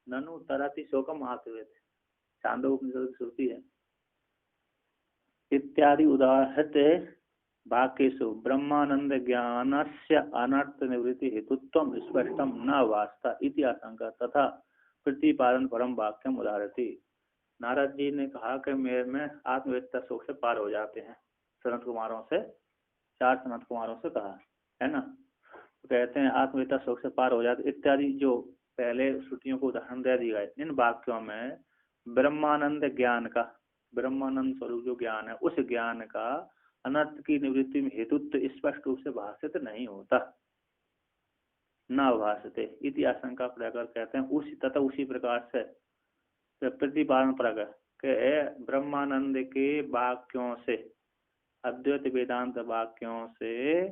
ननु तरति शोकम आत्मवेद, छांदोग्य उपनिषद की श्रुति है। इत्यादि उदाहृत वाक्येषु ब्रह्मानंद ज्ञानस्य अनर्थ निवृत्ति हेतुत्वं स्पष्टं न वास्ता इति आशंका तथा प्रतिपादन परम वाक्यम उदाहरति। नारद जी ने कहा कि मेरे में आत्मवेदता शोक से पार हो जाते हैं, सनत कुमारों से, 4 सनत कुमारों से कहा है ना। तो कहते हैं आत्मवेदता शोक से पार हो जाते इत्यादि जो पहले श्रुतियों को उदाहरण दे दिया है, इन वाक्यों में ब्रह्मानंद ज्ञान का, ब्रह्मानंद स्वरूप जो ज्ञान है उस ज्ञान का अनर्थ की निवृत्ति में हेतुत्व स्पष्ट रूप से भाषित नहीं होता, न भाषते इति आशंका प्रकार कहते हैं। उसी तथा उसी प्रकार से प्रतिपादन प्रकार के ब्रह्मानंद के वाक्यों से, अद्वैत वेदांत वाक्यों से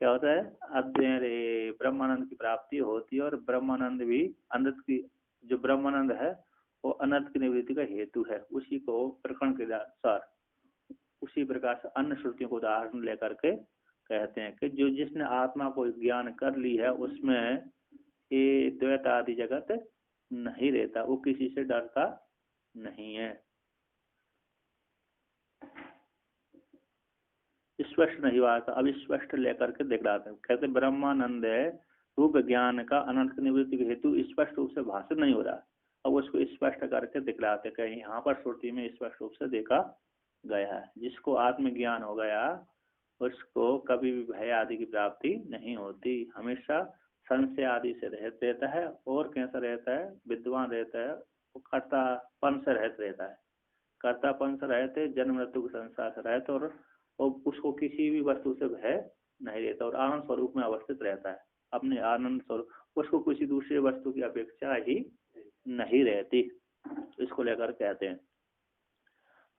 क्या होता है, अद्वैत ब्रह्मानंद की प्राप्ति होती है और ब्रह्मानंद भी अनंत की, जो ब्रह्मानंद है वो अनंत की निवृत्ति का हेतु है। उसी को प्रकरण के अनुसार उसी प्रकार से अन्य श्रुतियों को उदाहरण लेकर के कहते हैं कि जो जिसने आत्मा को ज्ञान कर ली है उसमें ये द्वैत आदि जगत नहीं रहता, वो किसी से डरता नहीं है। स्पष्ट नहीं हुआ था, अब स्पष्ट लेकर के दिखलाते हैं। कहते ब्रह्मानंद रूप ज्ञान का अनंत निवृत्ति के हेतु स्पष्ट रूप से भाषित नहीं हो रहा, अब उसको स्पष्ट करके दिखलाते कहीं यहाँ पर श्रुति में स्पष्ट रूप से देखा गया है। जिसको आत्मज्ञान हो गया उसको कभी भी भय आदि की प्राप्ति नहीं होती, हमेशा संशय आदि से रहित रहता है। और कैसा रहता है, विद्वान रहता है, वो कर्तापन से रहित रहता है, कर्तापन से रहते, जन्म मृत्यु के संसार से रहते, और उसको किसी भी वस्तु से भय नहीं रहता और आनंद स्वरूप में अवस्थित रहता है। अपने आनंद स्वरूप, उसको किसी दूसरे वस्तु की अपेक्षा ही नहीं रहती। इसको लेकर कहते हैं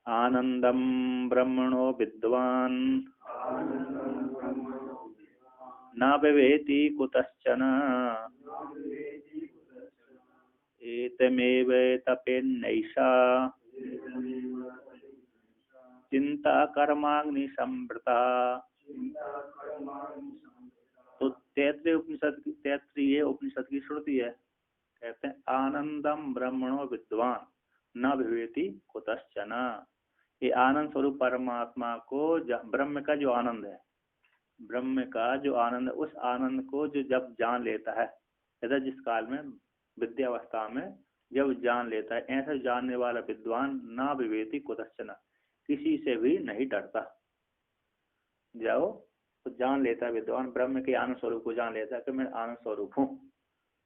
आनंदम ब्रह्मणो विद्वान न विवेति कुतश्चन एतमेव तपेन्नैषा चिंता कर्माग्नि संवृता। तो तैत्रीय उपनिषद की श्रुति है, कहते हैं आनंदम ब्रह्मणो विद्वान न विवेति कुतश्चन। ये आनंद स्वरूप परमात्मा को, ब्रह्म का जो आनंद है, ब्रह्म का जो आनंद, उस आनंद को जो जब जान लेता है, यदा जिस काल में विद्यावस्था में जब जान लेता है, ऐसा जानने वाला विद्वान ना विवेति कुतश्चन, किसी से भी नहीं डरता। जाओ तो जान लेता है विद्वान, ब्रह्म के आनंद स्वरूप को जान लेता है कि मैं आनंद स्वरूप हूँ,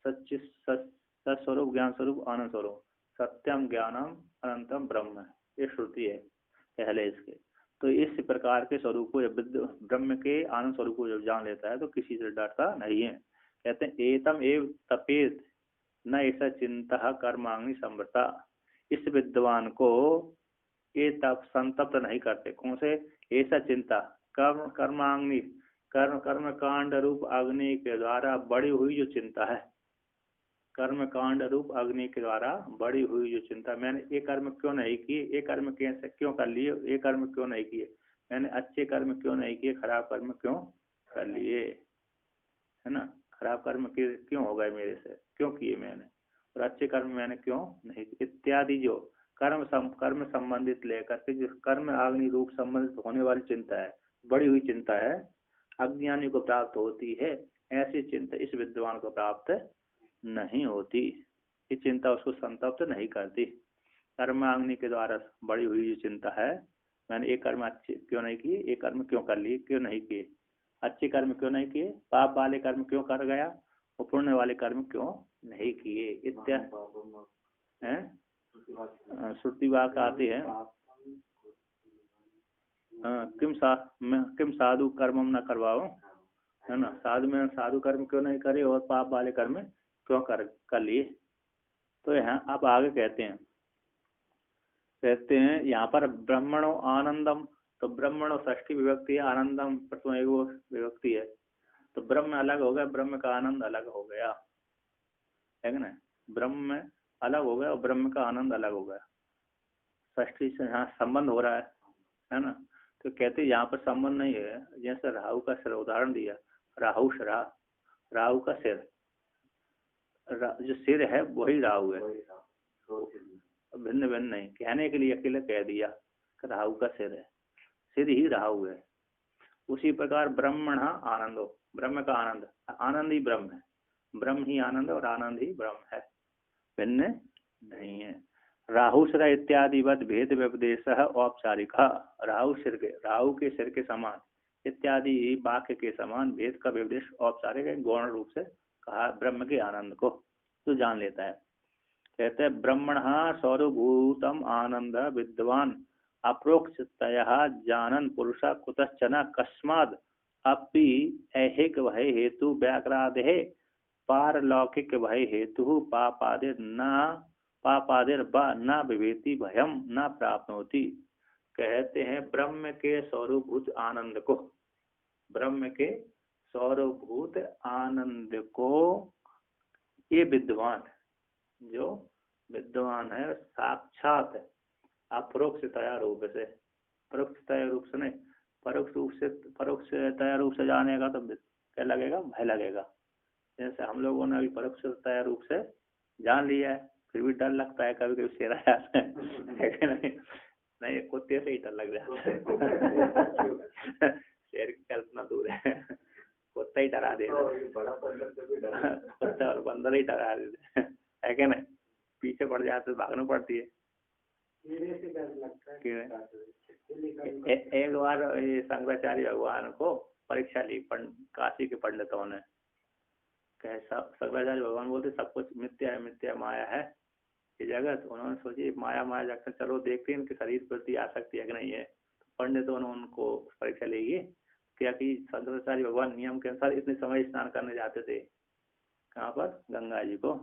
सत्स्वरूप ज्ञान स्वरूप आनंद स्वरूप, सत्यम ज्ञानम अनंतम ब्रह्म, ये श्रुति है पहले इसके। तो इस प्रकार के स्वरूप को, ब्रह्म के आनंद स्वरूप को जब जान लेता है तो किसी से डरता नहीं है। कहते हैं एतम एव तपेत न ऐसा चिंता कर्मांगी संवृता, इस विद्वान को ये तप संतप्त नहीं करते। कौन से, ऐसा चिंता, कर्माग्नि, कर्म कांड रूप अग्नि के द्वारा बड़ी हुई जो चिंता है, कर्म कांड रूप अग्नि के द्वारा बड़ी हुई जो चिंता, मैंने ये कर्म क्यों नहीं किए, ये कर्म कैसे क्यों कर लिए, ये कर्म क्यों नहीं किए, मैंने अच्छे कर्म क्यों नहीं किए, खराब कर्म क्यों कर लिए, है ना, खराब कर्म क्यों हो गए मेरे से, क्यों किए मैंने, और अच्छे कर्म मैंने क्यों नहीं, इत्यादि जो कर्म संबंधित लेकर के जो कर्म अग्नि रूप संबंधित होने वाली चिंता है, बड़ी हुई चिंता है, अज्ञानी को प्राप्त होती है, ऐसी चिंता इस विद्वान को प्राप्त नहीं होती। ये चिंता उसको संतप्त नहीं करती। कर्माग्नि के द्वारा बड़ी हुई जो चिंता है, मैंने ये कर्म अच्छे क्यों नहीं किए, ये कर्म क्यों कर लिए, क्यों नहीं किए, अच्छे कर्म क्यों नहीं किए, पाप वाले कर्म क्यों कर गया, और पुण्य वाले कर्म क्यों नहीं किए, इत्यादि है। श्रुति वाक्य आती है किम साधु कर्मम न करवाओ, है ना, साधु कर्म क्यों नहीं करे और पाप वाले कर्म क्यों कर लिए। तो यहाँ आप आगे कहते हैं यहाँ पर ब्रह्मणो आनंदम, तो ब्रह्मणो षष्ठी विभक्ति है, आनंदम प्रथम विभक्ति है, तो ब्रह्म अलग हो गया, ब्रह्म का आनंद अलग हो गया, है ना, ब्रह्म अलग हो गया और ब्रह्म का आनंद अलग हो गया। षष्ठी से यहाँ संबंध हो रहा है ना। तो कहते यहाँ पर संबंध नहीं है, जैसे राहु का सिर उदाहरण दिया, राहु का सिर, जो सिर है वही राहु है, भिन्न भिन्न नहीं, कहने के लिए अकेले कह दिया कि राहु का सिर है, सिर ही राहु है। उसी प्रकार ब्रह्मण आनंदो, ब्रह्म का आनंद, आनंद ही ब्रह्म है, ब्रह्म ही आनंद और आनंद ही ब्रह्म है, भिन्न नहीं है। राहु सिर इत्यादि वद भेद व्यपदेश औपचारिक, राहु के सिर के समान इत्यादि वाक्य के समान भेद का व्यपदेश औपचारिक है, गौण रूप से कहा ब्रह्म के आनंद को तो जान लेता है। कहते हैं ब्रह्मण सर्वभूतम आनंद विद्वान अप्रोक्षतया जानन पुरुष कुतश्चन कस्माद् अपि ऐहिक भय हेतु व्याघ्रादेः पारलौकिक भय हेतु पापादिर न विवेति भयम न प्राप्नोति। कहते हैं ब्रह्म के स्वरूभूत आनंद को, ब्रह्म के स्वरूभूत आनंद को ये विद्वान, जो विद्वान है साक्षात अपरोक्षतया रूप से, परोक्षतया रूप से नहीं, परोक्षतया रूप से जानेगा तो क्या लगेगा, भय लगेगा। जैसे हम लोगों ने अभी परोक्षतया रूप से जान लिया है, फिर भी डर लगता है, कभी कभी शेर आ जाता है कि नहीं, कुत्ते से ही डर लग जाता है। शेर की कल्पना दूर है, कुत्ता ही डरा देता, कुत्ता और बंदर ही डरा देते है कि नहीं, पीछे पड़ जाते भागना पड़ती है। एक बार शंकराचार्य भगवान को परीक्षा ली काशी के पंडितों ने, शंकराचार्य भगवान बोलते सब कुछ मिथ्या है, मिथ्या माया है ये जगत। उन्होंने सोची माया माया जाकर चलो देखते हैं इनके शरीर प्रति आसक्ति है कि नहीं है। तो पंडितों ने उनको परीक्षा लेगी क्या कि शंकराचार्य भगवान नियम के अनुसार इतने समय स्नान करने जाते थे, कहाँ पर, गंगा जी को।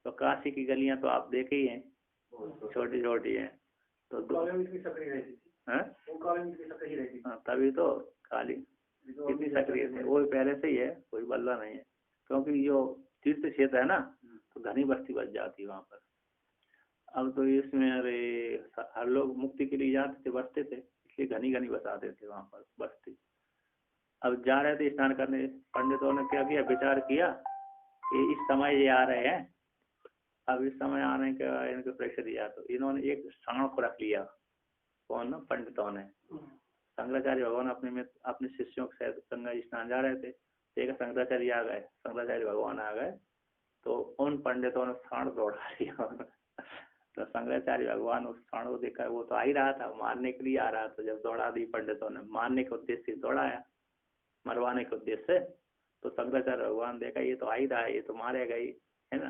तो काशी की गलियां तो आप देखे ही हैं, छोटी छोटी हैं, तो तभी तो काली कितनी सक्रिय है, वो पहले से ही है, कोई बदला नहीं है, क्योंकि जो तीर्थ क्षेत्र है ना तो घनी बस्ती बच जाती है वहाँ पर। अब तो इसमें अरे हर लोग मुक्ति के लिए जाते थे, बसते थे, इसलिए घनी घनी बसाते थे वहाँ पर बस्ती। अब जा रहे थे स्नान करने, पंडितों ने क्या किया, विचार किया कि इस समय ये आ रहे हैं, अब इस समय आने का इनको प्रेशर दिया, तो इन्होंने एक सांड को रख लिया। कौन, पंडितों ने। शंकराचार्य भगवान अपने शिष्यों के साथ गंगा स्नान जा रहे थे, एक शंकराचार्य आ गए, शंकराचार्य भगवान आ गए, तो उन पंडितों ने सांड दौड़ा लिया। तो शंकराचार्य भगवान उस सांड को देखा, वो तो आ ही रहा था, मारने के लिए आ रहा था, जब दौड़ा दी पंडितों ने, मारने के उद्देश्य से दौड़ाया, मरवाने के उद्देश्य से, तो शंकराचार्य भगवान देखा ये तो आ ही रहा है, ये तो मारेगा ही, है ना,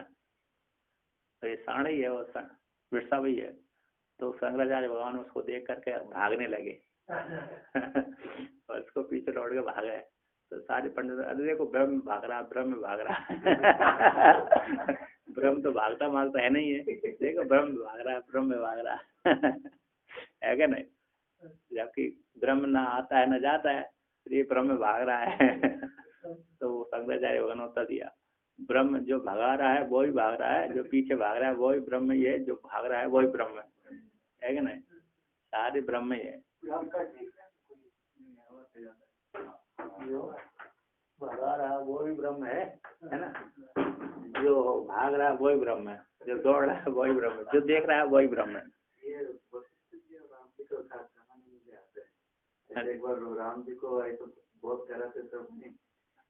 तो ये सांड ही है, वो विरसा भी है। तो शंकराचार्य भगवान उसको देख करके भागने लगे और उसको पीछे दौड़ के भाग गए। तो सारे पंडित, अरे देखो ब्रह्म भाग रहा, ब्रह्म भाग रहा। ब्रह्म तो भागता मारता है नहीं है, देखो ब्रह्म भाग रहा है, ब्रह्म भाग रहा है क्या नहीं, जबकि ब्रह्म ना आता है ना जाता है, ये ब्रह्म भाग रहा है। तो शंकराचार्य भगवान ने उत्तर दिया, ब्रह्म जो भगा रहा है वो ही भाग रहा है, जो पीछे भाग रहा है वो ही ब्रह्म ही है, जो भाग रहा है वो ही ब्रह्म है कि नहीं, सारे ब्रह्म ही है। भगा रहा है वो ही ब्रह्म है ना, जो भाग रहा है वो ही ब्रह्म है, जो दौड़ रहा है वो ही ब्रह्म है, जो देख रहा है वो ही ब्रह्म है। एक बार राम जी को बहुत तरह से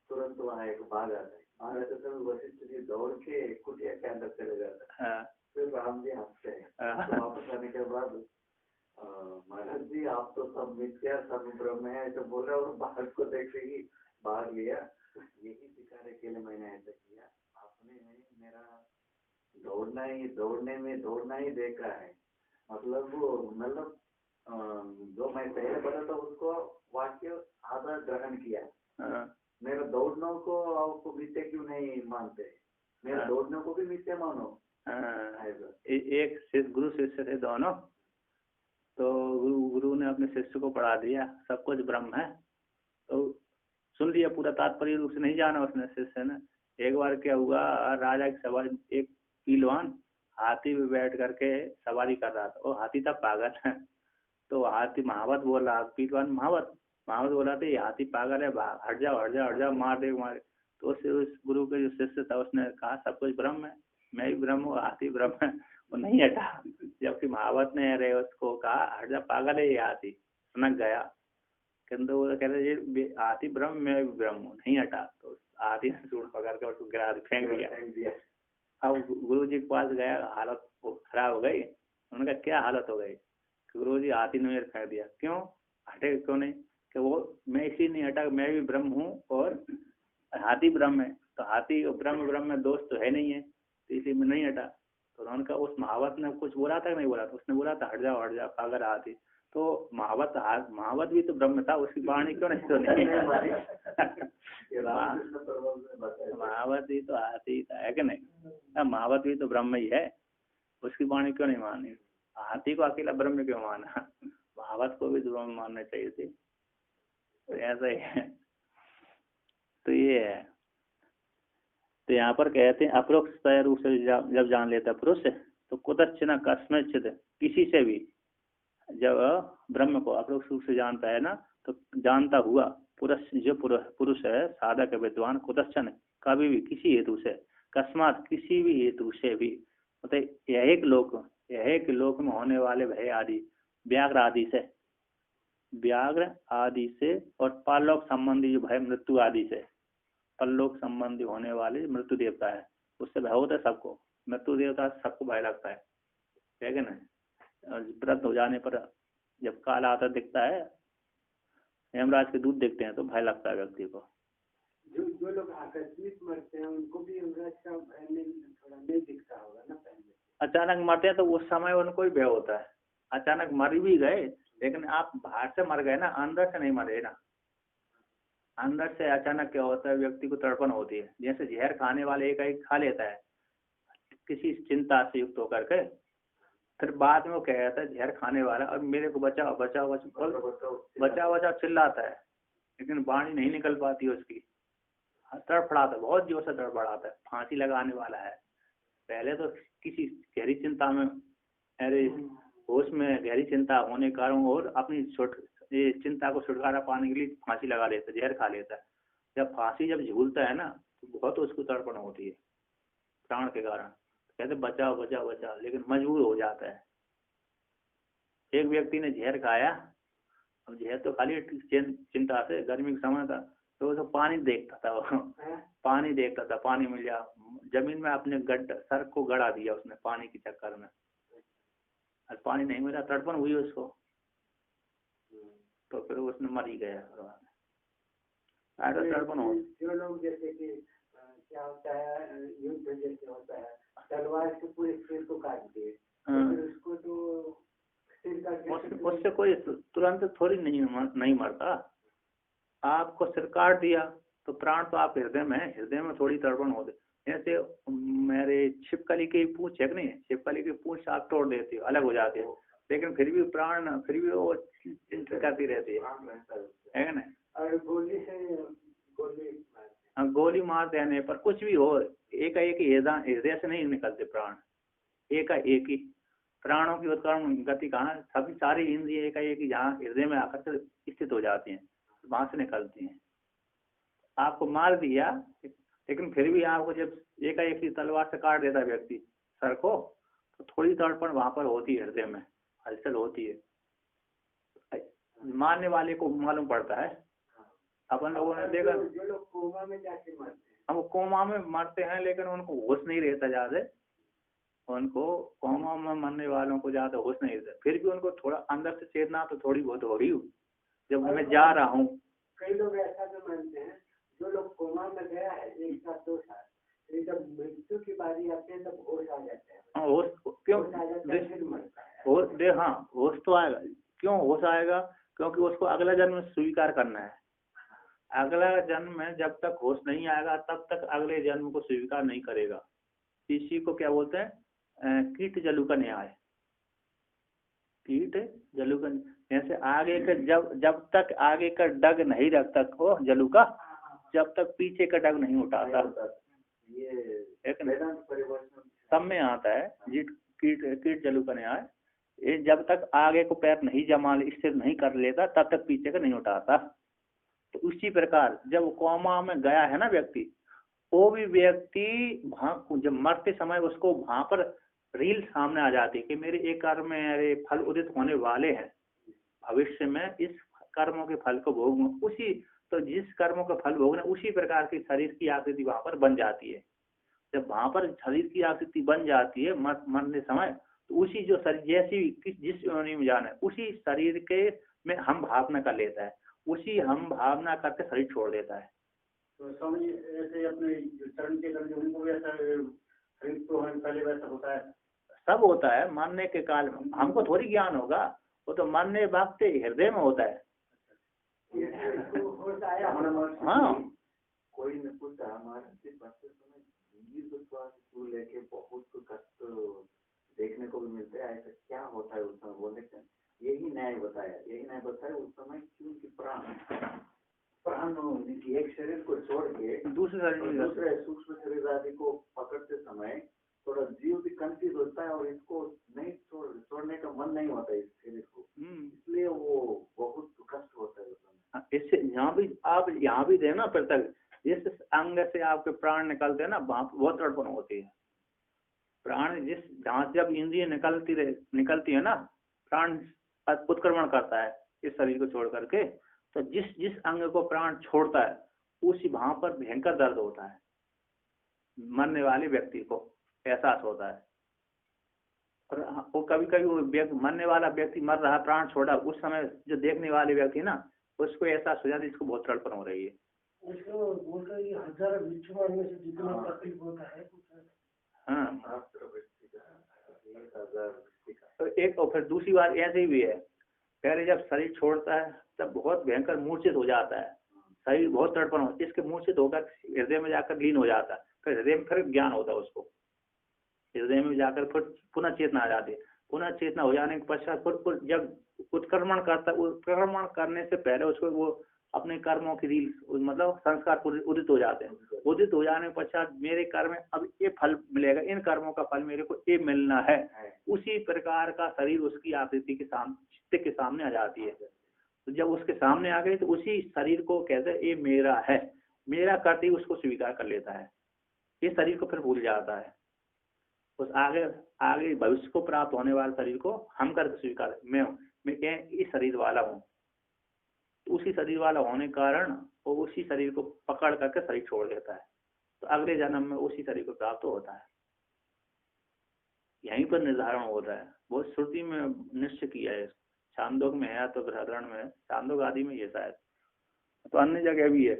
तुरंत वहाँ एक बाघ आता है, बाघ आते समय वशिष्ठ जी दौड़ के कुटिया के अंदर चले जाते हैं। फिर राम जी हंसते हैं, तो वापस आने के बाद महाराज जी आप तो सब मिथ्या सब ब्रह्म है तो बोल रहे, और बाघ को देखते ही भाग लिया, यही सिखाने के लिए मैंने ऐसा किया, आपने मेरा दौड़ना ही देखा है, मतलब जो मैं पहले बोला था उसको वाक्य आधा ग्रहण किया। मेरा दौड़ने को आपको मिथ्या क्यों नहीं मानते, मेरा दौड़ने को भी मिथ्या मानो। एक गुरु शिष्य थे दोनों, तो गुरु ने अपने शिष्य को पढ़ा दिया सब कुछ ब्रह्म है, तो सुन लिया, पूरा तात्पर्य रूप से नहीं जाना उसने शिष्य ने। एक बार क्या हुआ, राजा की सवारी, एक पहलवान हाथी पे बैठ करके सवारी कर रहा था, वो हाथी था पागल है, तो हाथी महावत बोल रहा, पहलवान महावत बोल रहा था ये हाथी पागल है, हट जाओ मार दे। तो उस गुरु के जो शिष्य था उसने कहा सब कुछ ब्रह्म है, मैं भी ब्रह्म हूँ, हाथी ब्रह्म है, वो नहीं हटा। जबकि महावत ने अरे उसको कहा हट जा पागल है ये हाथी, सनक गया। किंतु वो कह रहे ये हाथी ब्रह्म, मैं भी ब्रह्म हूँ, नहीं हटा। तो हाथी ने सूंड पकड़ कर उसको गिरा फेंक दिया। अब गुरु जी के पास गया, हालत खराब हो गई। उन्होंने कहा क्या हालत हो गई? गुरु जी हाथी ने मेरे फेंक दिया। क्यों हटे क्यों नहीं? कि वो मैं इसी नहीं हटा, मैं भी ब्रह्म हूँ और हाथी ब्रह्म है, तो हाथी ब्रह्म में दोष तो है नहीं है, तो इसी में नहीं हटा। तो उनका उस महावत ने कुछ बोला था नहीं बोला था? उसने बोला था हट जा पागल हाथी। तो महावत भी तो ब्रह्म था, उसकी वाणी क्यों नहीं सुनी? महावत भी तो हाथी था, है कि नहीं? महावत भी तो ब्रह्म ही है, उसकी वाणी क्यों नहीं मानी? हाथी को अकेला ब्रह्म क्यों माना? महावत को भी ब्रह्म मानना चाहिए थी। तो ऐसा ही है। तो ये है, तो यहाँ पर कहते हैं अपरोक्ष रूप से जब जान लेता पुरुष तो कुतश्चन कस्मचित, किसी से भी जब ब्रह्म को अपरोक्ष रूप से जानता है ना, तो जानता हुआ पुरुष है साधक विद्वान, कुतश्चन कभी भी किसी हेतु से, कस्मात किसी भी हेतु से भी, मतलब यह एक लोक में होने वाले भय आदि, व्याघ्र आदि से और पारलोक संबंधी जो भय मृत्यु आदि से, परलोक संबंधी होने वाले मृत्यु देवता है, उससे भय होता है सबको। मृत्यु देवता सबको भय लगता है कि नहीं? व्रत हो जाने पर जब काल आता दिखता है, यमराज के दूध देखते हैं तो भय लगता है व्यक्ति को। जो लोग आकस्मिक मरते हैं उनको भी यमराज का भय थोड़ा नहीं दिखता होगा ना पहले? अचानक मरते हैं तो उस समय उनको ही भय होता है। अचानक मर भी गए, लेकिन आप बाहर से मर गए ना, अंदर से नहीं मरे ना। अंदर से अचानक क्या होता है, व्यक्ति को तड़पन होती है। जैसे जहर खाने वाले एक खा लेता है किसी चिंता से युक्त होकर के, फिर बाद में वो कह जाता है जहर खाने वाला और मेरे को बचाओ बचाओ बचाओ बचाओ चिल्लाता है, लेकिन वाणी नहीं निकल पाती उसकी, तड़फड़ाता है, बहुत जोर से तड़फड़ाता है, फांसी लगाने वाला है। पहले तो किसी गहरी चिंता में, अरे होश में गहरी चिंता होने कारण और अपनी चिंता को छुटकारा पाने के लिए फांसी लगा लेता है, जहर खा लेता है। जब फांसी जब झूलता है ना तो बहुत उसको तड़पण होती है प्राण के कारण, कहते बचाओ बचाओ बचाओ, लेकिन मजबूर हो जाता है। एक व्यक्ति ने जहर खाया, अब जहर तो खाली चिंता से, गर्मी का समय था तो वो पानी देखता था, वो पानी देखता था, पानी मिल जा, जमीन में अपने सर को गड़ा दिया उसने पानी के चक्कर में, और पानी नहीं मिला, तड़पन हुई उसको, तो फिर उसने मर ही गया। तड़पन हो, जो लोग जैसे कि क्या होता है युद्ध जैसे होता है, तलवार से पूरे सिर को काट दिए, उसको तो उससे कोई तुरंत थोड़ी नहीं मरता। आपको सिर काट दिया तो प्राण तो आप हृदय में थोड़ी तड़पण होती। जैसे मेरे छिपकली की पूंछ है नहीं, छिपकली की पूंछ आप तोड़ देती हो, अलग हो जाती है, लेकिन फिर भी प्राण फिर भी वो चिंतित रहती है ना। और गोली मार देने पर कुछ भी हो, एक हृदय से नहीं निकलते प्राण, एक ही प्राणों की उत्कर्ण गति कहाँ, सभी सारी इंद्रिय एक ही जहाँ हृदय में आकर स्थित हो जाती हैं, वहां से निकलती हैं। आपको मार दिया, लेकिन फिर भी आपको जब एक ही तलवार से काट देता व्यक्ति सर को, तो थोड़ी तड़पण वहां पर होती है, हृदय में हलचल होती है, मारने वाले को मालूम पड़ता है। अपन लोगों ने देखा जो लोग कोमा में जाके मरते हैं, हम कोमा में मरते हैं, लेकिन उनको होश नहीं रहता ज्यादा, उनको कोमा में मरने वालों को ज्यादा होश नहीं रहता, फिर भी उनको थोड़ा अंदर से चेतना तो थोड़ी बहुत हो रही हो, जब मैं जा रहा हूँ। कई लोग ऐसा भी मानते हैं, जो लोग कोमा में गया है 1 साल 2 साल, फिर जब मृत्यु की बारी आती है तब होश आ जाते हैं। होश क्यों? होश तो आएगा। क्यों होश आएगा? क्योंकि उसको अगला जन्म स्वीकार करना है। अगला जन्म में जब तक होश नहीं आएगा तब तक अगले जन्म को स्वीकार नहीं करेगा। इसी को क्या बोलते हैं? कीट जलू का न्याय। कीट जलू का, जैसे आगे का जब तक आगे का डग नहीं रखता हो जलू का, जब तक पीछे का डग नहीं उठाता, सब में आता है कीट जलू का न्याय। ये जब तक आगे को पैर नहीं जमा स्थिर नहीं कर लेता तब तक पीछे का नहीं उठाता। तो उसी प्रकार जब कोमा में गया है ना व्यक्ति, वो भी व्यक्ति वहां जब मरते समय उसको वहां पर रील सामने आ जाती है कि मेरे एक कर्म में मेरे फल उदित होने वाले हैं, भविष्य में इस कर्मों के फल को भोगूंगा। उसी तो जिस कर्मों का फल भोगना उसी प्रकार की शरीर की आकृति वहां पर बन जाती है। जब वहां पर शरीर की आकृति बन जाती है मरने समय, तो उसी जो शरीर जैसी जिस योनि में जाना है उसी शरीर के में हम भावना कर लेता है, उसी हम भावना करके शरीर छोड़ देता है। तो समझ ऐसे अपने चरण के कर्म उनको भी ऐसा शरीर तो पहले वैसा होता है, सब होता है मरने के काल में। हमको थोड़ी ज्ञान होगा, वो तो मरने वक्त हृदय में होता है। हाँ, कोई न पूछा हमारे लेके बहुत कष्ट देखने को भी मिलते हैं। ऐसा क्या होता है उस समय, वो देखते हैं। यही न्याय बताया उस समय, क्योंकि प्राण एक शरीर को छोड़ के दूसरे सूक्ष्म शरीर आदि को पकड़ते समय थोड़ा जीव भी कंफ्यूज होता है और इसको नहीं छोड़ने का मन नहीं होता है इस शरीर को, इसलिए वो बहुत कष्ट होता है उस समय। इससे यहाँ भी आप यहाँ भी देना पृथक, जिस अंग से आपके प्राण निकलते हैं ना बहुत तड़पन होती है। प्राण जहाँ जब इंद्रिय निकलती है ना, प्राण उत्क्रमण करता है इस शरीर को छोड़ करके, तो जिस अंग को प्राण छोड़ता है उसी वहां पर भयंकर दर्द होता है, मरने वाले व्यक्ति को एहसास होता है। और वो कभी कभी मरने वाला व्यक्ति मर रहा, प्राण छोड़ा, उस समय जो देखने वाले व्यक्ति ना उसको एहसास हो जाता है इसको बहुत तड़पन हो रही है। हाँ, तो एक और फिर दूसरी बात ऐसे ही भी है, पहले जब शरीर छोड़ता है तब बहुत भयंकर मूर्छित हो जाता है, शरीर बहुत तड़पन होता है, इसके मूर्छित होकर हृदय में जाकर लीन हो जाता है, फिर हृदय में फिर ज्ञान होता है उसको, हृदय में जाकर फिर पुनः चेतना आ जाती है। पुनः चेतना हो जाने के पश्चात फिर जब उत्क्रमण करता है, उत्क्रमण करने से पहले उसको वो अपने कर्मों की रील मतलब संस्कार उदित हो जाते हैं। उदित हो जाने के पश्चात मेरे कर्म में अब ये फल मिलेगा, इन कर्मों का फल मेरे को ये मिलना है, उसी प्रकार का शरीर उसकी आकृति के चित्त के सामने आ जाती है। तो जब उसके सामने आ गई तो उसी शरीर को कहते हैं ये मेरा है, मेरा करते ही उसको स्वीकार कर लेता है, ये शरीर को फिर भूल जाता है। उस आगे भविष्य को प्राप्त होने वाले शरीर को हम करके स्वीकार, मैं इस शरीर वाला हूँ, उसी शरीर वाला होने के कारण वो उसी शरीर को पकड़ करके शरीर छोड़ देता है, तो अगले जन्म में उसी शरीर को प्राप्त होता है। यहीं पर निर्धारण होता है, बहुत श्रुति में निश्चय किया है, छांदोग में है तो बृहदारण्य में है, छांदोग आदि में ये शायद, तो अन्य जगह भी है।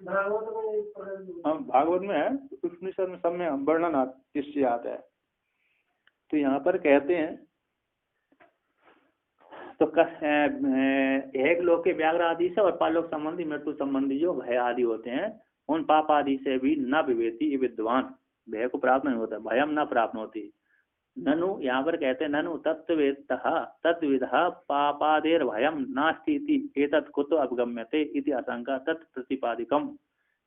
भागवत में है, उपनिषद में सब में वर्णन निश्चय आता है। तो यहाँ पर कहते हैं तो एक लोक के व्याघ्र आदि से और पालोक संबंधी मृत्यु संबंधी जो भय आदि होते हैं, उन पाप आदि से भी न विवेती विद्वान, भय को प्राप्त नहीं होता, भयम न प्राप्त होती। ननु यहाँ पर कहते हैं ननु तत्विदः पापादेर भयम नास्ति इति एतत् कुतो अवगम्यते इति आशंका तत्प्रतिपादिकम।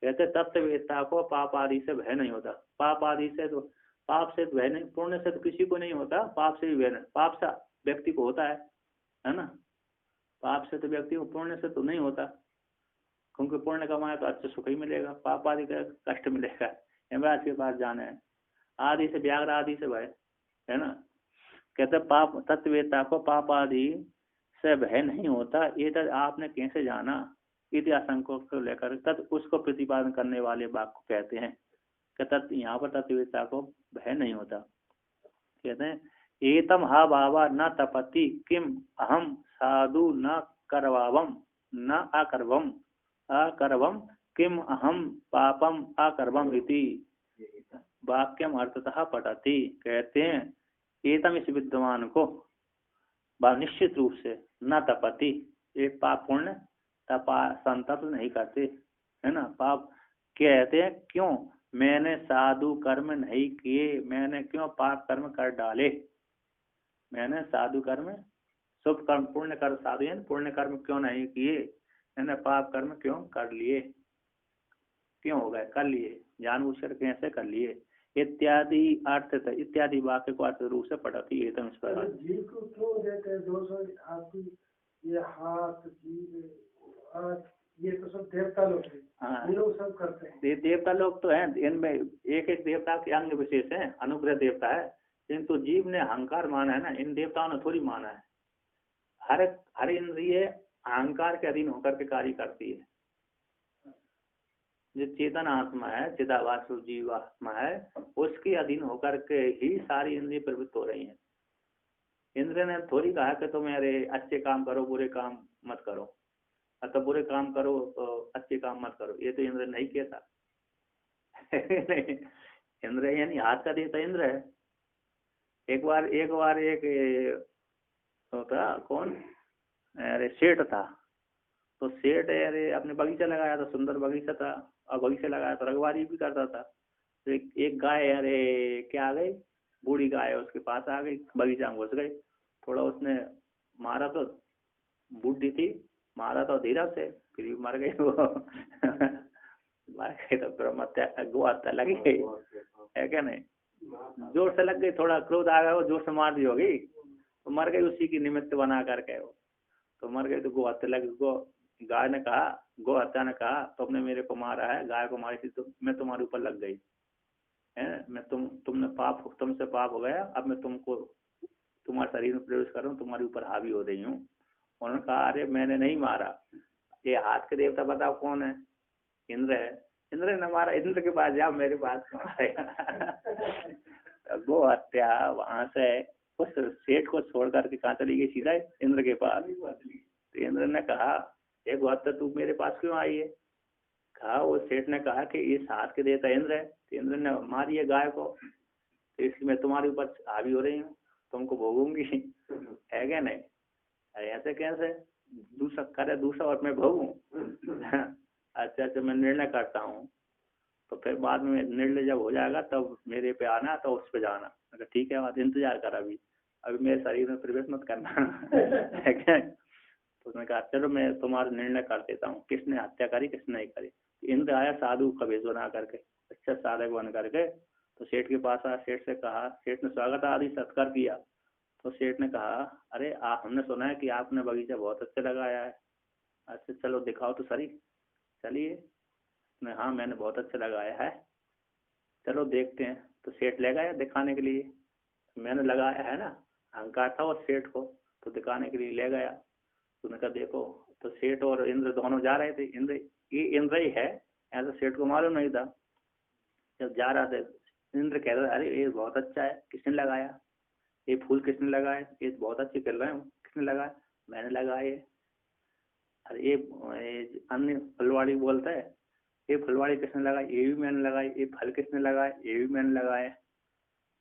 कहते तत्ववेत्ता को पाप आदि से भय नहीं होता। पाप आदि से तो पाप से भय नहीं, पुण्य से तो किसी को नहीं होता, पाप से भी भय नहीं। पाप से व्यक्ति को होता है ना, पाप से तो व्यक्ति को, पुण्य से तो नहीं होता, क्योंकि पुण्य कमाए तो अच्छे सुख ही मिलेगा, पाप आदि का कष्ट मिलेगा, यमराज के पास जाना है। आदि से व्याघ्र आदि से भय है ना। कहते पाप तत्ववेत्ता को पाप आदि से भय नहीं होता, ये तद आपने कैसे जाना, इतिहास को लेकर तत् उसको प्रतिपादन करने वाले वाक्य को कहते हैं कि तत् यहाँ पर तत्ववेत्ता को भय नहीं होता। कहते हैं एतम हा बाबा न तपति किम अहम साधु न करवावम न अकरवम किम अहम पापम अकरवम इति वाक्यम अर्थतः पठति। कहते हैं एतम इस विद्वान को निश्चित रूप से न तपति, एक पाप पुण्य संतप्त नहीं करते है ना। पाप कहते हैं क्यों, मैंने साधु कर्म नहीं किए, मैंने क्यों पाप कर्म कर डाले, मैंने साधु कर्म शुभ कर्म पुण्य कर्म साधु पुण्य कर्म क्यों नहीं किए, मैंने पाप कर्म क्यों कर लिए, क्यों हो गए, कर लिए, जानबूझकर कैसे कर लिए इत्यादि अर्थ इत्यादि वाक्य को अर्थ रूप से पढ़ती है। तो जीव को क्यों देते हैं दोष, आपकी ये हाथ जीव ये तो सब देवता लोग हैं। हाँ, ये लोग सब करते हैं। ये देवता लोग तो हैं, इनमें एक एक देवता के अंग विशेष है, अनुग्रह देवता है, किंतु जीव ने अहंकार माना है ना, इन देवताओं ने थोड़ी माना है। हर इंद्रिय अहंकार के अधीन होकर के कार्य करती है। जो चेतन आत्मा है, चिदाभास जीव आत्मा है, उसके अधीन होकर के ही सारी इंद्रिय प्रवृत्त हो रही हैं। इंद्र ने थोड़ी कहा कि तुम अरे अच्छे काम करो, बुरे काम मत करो, अतः बुरे काम करो तो अच्छे काम मत करो, ये तो इंद्र नहीं कहता। इंद्र यानी हाथ का देता इंद्र है। एक बार एक होता कौन, अरे सेठ था, तो सेठ अरे अपने बगीचा लगाया था, सुंदर बगीचा था, और बगीचा लगाया तो रखवाली भी करता था। तो एक गाय अरे क्या आ गई, बूढ़ी गाय उसके पास आ गई, बगीचा में घुस गई, थोड़ा उसने मारा तो, बूढ़ी थी, मारा तो धीरे से, फिर मर गई वो। मर गई तो फिर गो हत्या लगी गई है क्या नहीं, जोर से लग गई, थोड़ा क्रोध आ गया, वो जोर से मार दी होगी तो मर गई, उसी की निमित्त बना करके वो तो मर गई। तो गो हत्या लगी, गाय ने कहा, गो हत्या ने कहा तुमने मेरे को मारा है, गाय को मारी थी तो मैं तुम्हारे ऊपर लग गई है, मैं तुमने तुमसे पाप हो गया, अब मैं तुमको तुम्हारे शरीर में प्रवेश कर रहा हूँ, तुम्हारे ऊपर हावी हो रही हूँ। उन्होंने कहा अरे मैंने नहीं मारा, ये हाथ के देवता बताओ कौन है, इंद्र है, इंद्र ने मारा, इंद्र के पास जाओ, मेरे पास कौन आएगा। गो हत्या वहां से उस सेठ को छोड़ करके कहाँ चली गई, सीधा इंद्र के पास। तो इंद्र ने कहा ये गो हत्या तू मेरे पास क्यों आई है, कहा वो सेठ ने कहा कि इस हाथ के देता इंद्र है, तो इंद्र ने मारी है गाय को, तो इसलिए मैं तुम्हारे ऊपर हावी हो रही हूँ, तुमको भोगूंगी, है क्या नहीं। अरे ऐसे कैसे, दूसरा करे दूसरा और मैं भोगूं। अच्छा मैं निर्णय करता हूँ, तो फिर बाद में निर्णय जब हो जाएगा तब मेरे पे आना, तो उस पे जाना। अगर ठीक है बात, इंतजार कर, अभी मेरे शरीर में प्रवेश मत करना। है क्या। तो उसने कहा चलो मैं तुम्हारा निर्णय कर देता हूँ, किसने हत्या करी किसने नहीं करी। इंद्र आया साधु का वेश बना करके, अच्छा साधक बन करके, तो सेठ के पास आया, सेठ से कहा, सेठ ने स्वागत आदि सत्कार किया। तो सेठ ने कहा अरे हमने सुना है कि आपने बगीचा बहुत अच्छा लगाया है, अच्छा चलो दिखाओ तो सही। चलिए, हाँ मैंने बहुत अच्छा लगाया है, चलो देखते हैं। तो सेठ ले गया दिखाने के लिए, मैंने लगाया है ना, अहंकार था उस सेठ को, तो दिखाने के लिए ले गया। तो उन्होंने कहा देखो, तो सेठ और इंद्र दोनों जा रहे थे, ये इंद्र ही है, ऐसा सेठ को मालूम नहीं था। जब जा रहा था इंद्र कह रहा अरे ये बहुत अच्छा है, किसने लगाया, ये फूल किसने लगाए, ये बहुत अच्छे कर रहे हैं, किसने लगाया, मैंने लगाए। अरे ये अन्य फलवाड़ी बोलता है, ये फलवाड़ी किसने लगाई, ये भी मैंने लगाई, ये फल किसने लगाए, ये भी मैंने लगाए।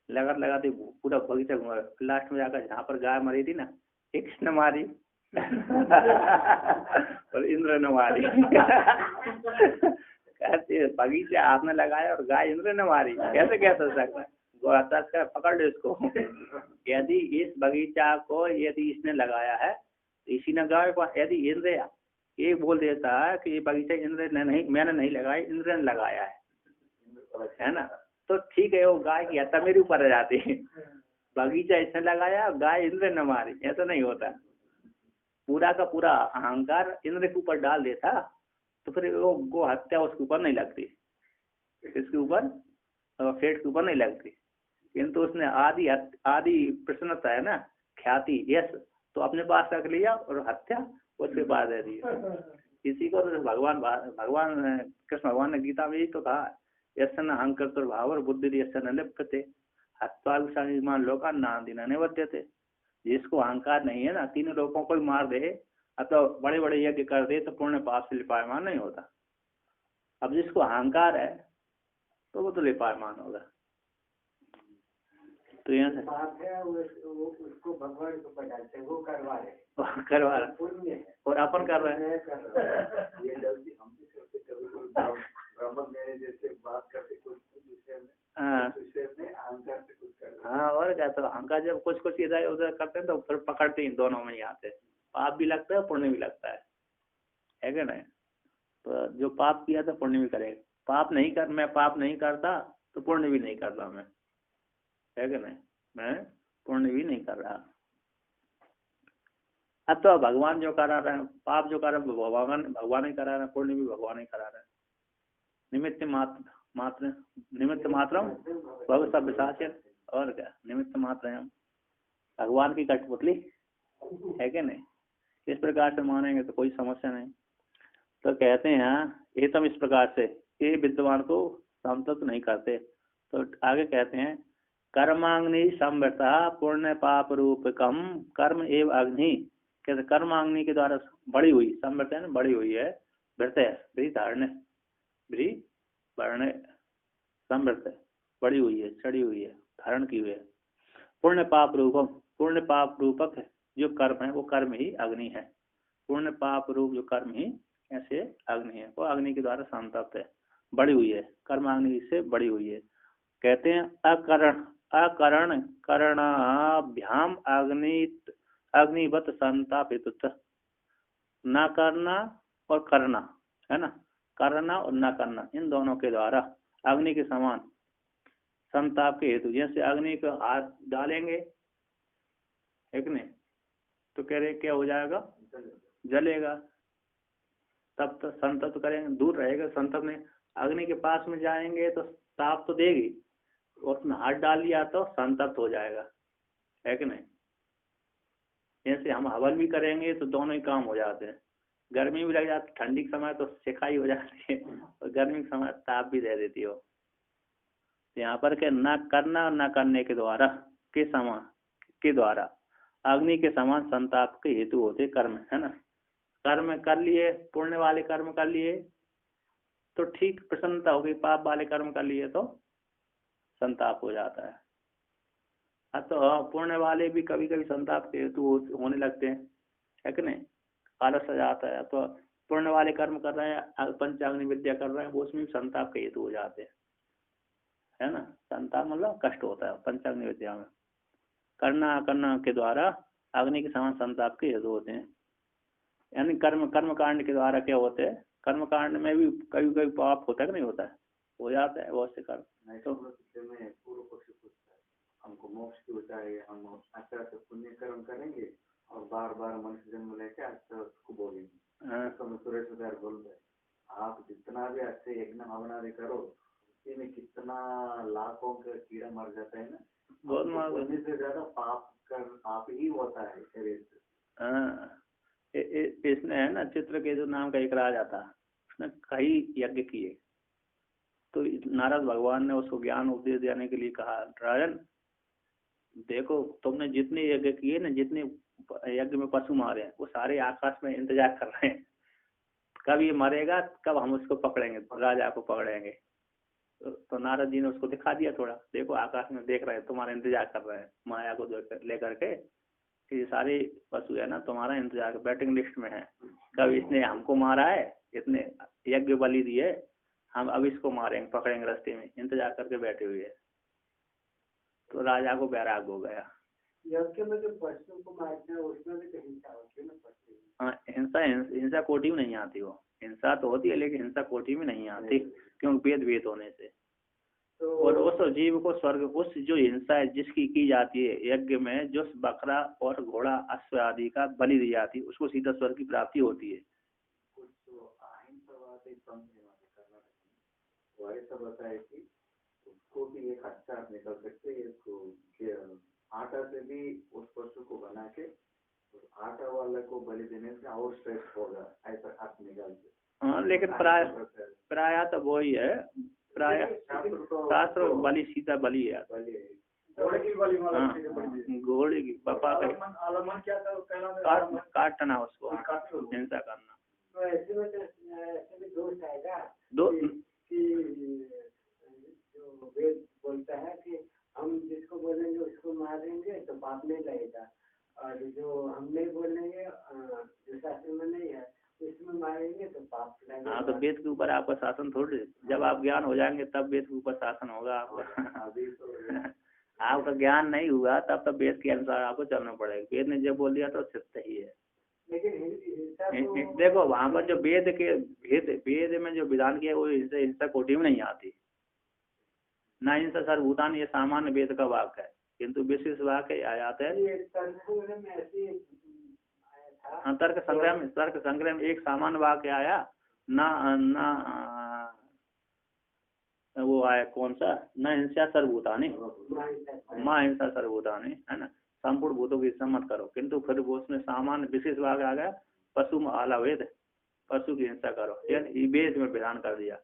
लगाते पूरा बगीचा घुमा, लास्ट में जाकर जहाँ पर गाय मरी थी ना, ये किसने मारी। और इंद्र ने मारी। कहते बगीचा आपने लगाया और गाय इंद्र ने मारी, कैसे कैसे सकता है। का पकड़ लो इसको। यदि इस बगीचा को यदि इसने लगाया है, इसी ने गाय को, यदि इंद्र ये बोल देता है कि ये बगीचा इंद्र ने नहीं, मैंने नहीं लगाया, इंद्र ने लगाया है ना, तो ठीक है, वो गाय की हत्या मेरे ऊपर आ जाती है। बगीचा इसने लगाया, गाय इंद्र ने मारी, ऐसा नहीं होता। पूरा का पूरा अहंकार इंद्र के ऊपर डाल देता तो फिर वो गो हत्या उसके ऊपर नहीं लगती, इसके ऊपर सेठ के ऊपर नहीं लगती। किंतु उसने आदि प्रसन्नता है ना, ख्याति, यश, तो अपने पास रख लिया और हत्या उसके पास दे दी। इसी को तो भगवान कृष्ण भगवान ने गीता में यही तो कहा, यस्य न अहंकृत भाव और बुद्धि यस्य न लिप्यते हत्वाभिमान लोका नादिना निवर्त्यते। जिसको अहंकार नहीं है ना, तीनों लोगों को मार दे अथवा बड़े बड़े यज्ञ कर दे तो पुण्य पाप से लिपायमान नहीं होता। अब जिसको अहंकार है तो वो तो लिपायमान होगा। तो यहाँ से बात है उसको भगवान को पढ़ाते हैं, वो करवा रहे और अपन कर रहे हैं। ये गलती हम भी करते, कभी ब्राह्मण मेरे जैसे बात करते कुछ विषय में अहंकार से कुछ करते। हाँ और क्या, तो अहंकार जब कुछ इधर उधर करते हैं तो फिर पकड़ते हैं, दोनों में ही आते हैं, पाप भी लगता है पुण्य भी लगता है क्या नहीं। तो जो पाप किया था पुण्य भी करेगा, मैं पाप नहीं करता तो पुण्य भी नहीं करता मैं, है क्या नहीं, मैं पुण्य भी नहीं कर रहा। अब तो भगवान जो करा रहे हैं, पाप जो करा भगवान ही करा रहे हैं, पुण्य भी भगवान ही करा रहे हैं। निमित्त मात्र निमित्त मात्रम भगवत विशासन, और क्या निमित्त मात्र है हम, भगवान की कठपुतली है कि नहीं। इस प्रकार से मानेंगे तो कोई समस्या नहीं। तो कहते हैं ये तम इस प्रकार से ये विद्वान को संतुष्ट नहीं करते। तो आगे कहते हैं कर्माग्नि संवृता पुण्य पाप रूपकम कर्म एवं अग्नि, कहते कर्माग्नि के द्वारा बड़ी हुई, संवृत है ना बड़ी हुई है, वृत है धारण वर्ण संवृत बड़ी हुई है, चढ़ी हुई है, धारण की हुई है। पुण्य पाप रूपम, पुण्य पाप रूपक जो कर्म है वो कर्म ही अग्नि है। पुण्य पाप रूप जो कर्म ही ऐसे अग्नि है, वो अग्नि के द्वारा संतप्त है, बड़ी हुई है, कर्माग्नि से बड़ी हुई है। कहते हैं अकरण करणाभ्याम अग्निवत संतापित, न करना और करना है ना, करना और न करना इन दोनों के द्वारा अग्नि के समान संताप के हेतु, जैसे अग्नि को हाथ डालेंगे एक नहीं तो कह रहे क्या हो जाएगा, जलेगा, तब तो संतप्त करेंगे, दूर रहेगा संतप्त नहीं। अग्नि के पास में जाएंगे तो ताप तो देगी, उसमें हाथ डाल लिया तो संतप्त हो जाएगा, है कि नहीं। जैसे हम हवन भी करेंगे तो दोनों ही काम हो जाते हैं, गर्मी भी लग जाती, ठंडी के समय तो सिकाई हो जाती है और गर्मी के समय ताप भी दे देती हो। यहाँ पर के न करना और न करने के द्वारा के समान के द्वारा अग्नि के समान संताप के हेतु होते कर्म, है ना। कर्म कर लिए, पुण्य वाले कर्म कर लिए तो ठीक प्रसन्नता होगी, पाप वाले कर्म कर लिए तो संताप हो जाता है। तो पुण्य वाले भी कभी कभी संताप के हेतु होने लगते हैं, है कि नहीं, आलस आ जाता है। तो पुण्य वाले कर्म कर रहे हैं, पंचाग्नि विद्या कर रहे हैं, वो उसमें भी संताप के हेतु हो जाते हैं, है ना। संताप मतलब कष्ट होता है पंचाग्नि विद्या में। करना के द्वारा अग्नि के समान संताप के हेतु होते हैं। यानी कर्म कांड के द्वारा क्या होते हैं, कर्म कांड में भी कभी कभी पाप होता है कि नहीं होता है, हो जाता है बहुत से कर्म। तो पूर्व पक्ष पूछता है हमको मोक्ष की ऊंचाई, हम अच्छा से पुण्य कर्म करेंगे और बार बार मनुष्य जन्म लेके अच्छा उसको बोलेंगे। तो सुरेश बोल रहे आप जितना भी अच्छे यज्ञ हवनादि करो उसी में कितना लाखों का कीड़ा मर जाता है ना, बहुत मरने से ज्यादा पाप ही होता है शरीर से। इसने है ना चित्रकेतु नाम का एक राजा था, उसने कई यज्ञ किए, तो नारद भगवान ने उसको ज्ञान उपदेश देने के लिए कहा, राजन देखो तुमने जितने यज्ञ किए ना, जितने यज्ञ में पशु मारे हैं वो सारे आकाश में इंतजार कर रहे हैं, कब ये मरेगा, कब हम उसको पकड़ेंगे, राजा को पकड़ेंगे। तो नारद जी ने उसको दिखा दिया थोड़ा, देखो आकाश में देख रहे हैं, तुम्हारा इंतजार कर रहे हैं, माया को लेकर के कि सारे पशु है ना तुम्हारा इंतजार, बैटिंग लिस्ट में है, कब इसने हमको मारा है, इतने यज्ञ बलि दिए, हम अब इसको मारेंगे, पकड़ेंगे, रास्ते में इंतजार करके बैठे हुए है। तो राजा को बैराग हो गया। यज्ञ में जो पशु को मारते हैं उसमें भी हिंसा होती है ना। हाँ, हिंसा कोटि में नहीं आती, वो हिंसा तो होती है लेकिन हिंसा कोटि में नहीं आती, क्योंकि भेद होने से। तो और उस जीव को स्वर्ग, उस जो हिंसा है जिसकी की जाती है यज्ञ में, जो बकरा और घोड़ा अश्व आदि का बलि दी जाती है, उसको सीधा स्वर्ग की प्राप्ति होती है। ऐसा बताया कि उसको भी एक अच्छा निकल सकते हैं, आटा से भी उस पशु को बना के आटा वाले को बलि देने से और श्रेष्ठ होगा, ऐसा अर्थ निकालते। हाँ, लेकिन प्राय तो वो ही है, प्राय शास्त्र बलि सीधा बलि है, घोड़े की पापा काटना, उसको हिंसा करना। तो ऐसे में भी दोष आएगा दो जो वेद बोलता है कि हम जिसको बोलेंगे उसको मारेंगे तो पाप नहीं लगेगा, और जो हम नहीं बोलेंगे जो शास्त्र में नहीं है इसमें मारेंगे तो पाप लगेगा। हाँ, तो वेद के ऊपर आपका शासन थोड़ी, जब आप ज्ञान हो जाएंगे तब वेद के ऊपर शासन होगा आपका। आपका ज्ञान नहीं हुआ तब वेद के अनुसार आपको चलना पड़ेगा, वेद ने जब बोल दिया तो सत्य ही है। लेकिन देखो वहाँ पर जो वेद में जो विधान किया वो हिंसा कोटि में नहीं आती, ना हिंसा सर्वभूतान, ये सामान्य वेद का वाक्य है, किंतु विशेष वाक्य आ जाता है। था। तर्क संग्रह में एक सामान्य वाक्य आया ना वो आया कौन सा, न हिंसा सर्वभूतानि, माँ हिंसा सर्वभूतानि, है ना, संपूर्ण भूतों की हिंसा मत करो। किंतु फिर वो उसमें सामान्य विशेष वाक्य आ गया पशु में आला वेद, पशु की हिंसा करो, यानी वेद में विधान कर दिया।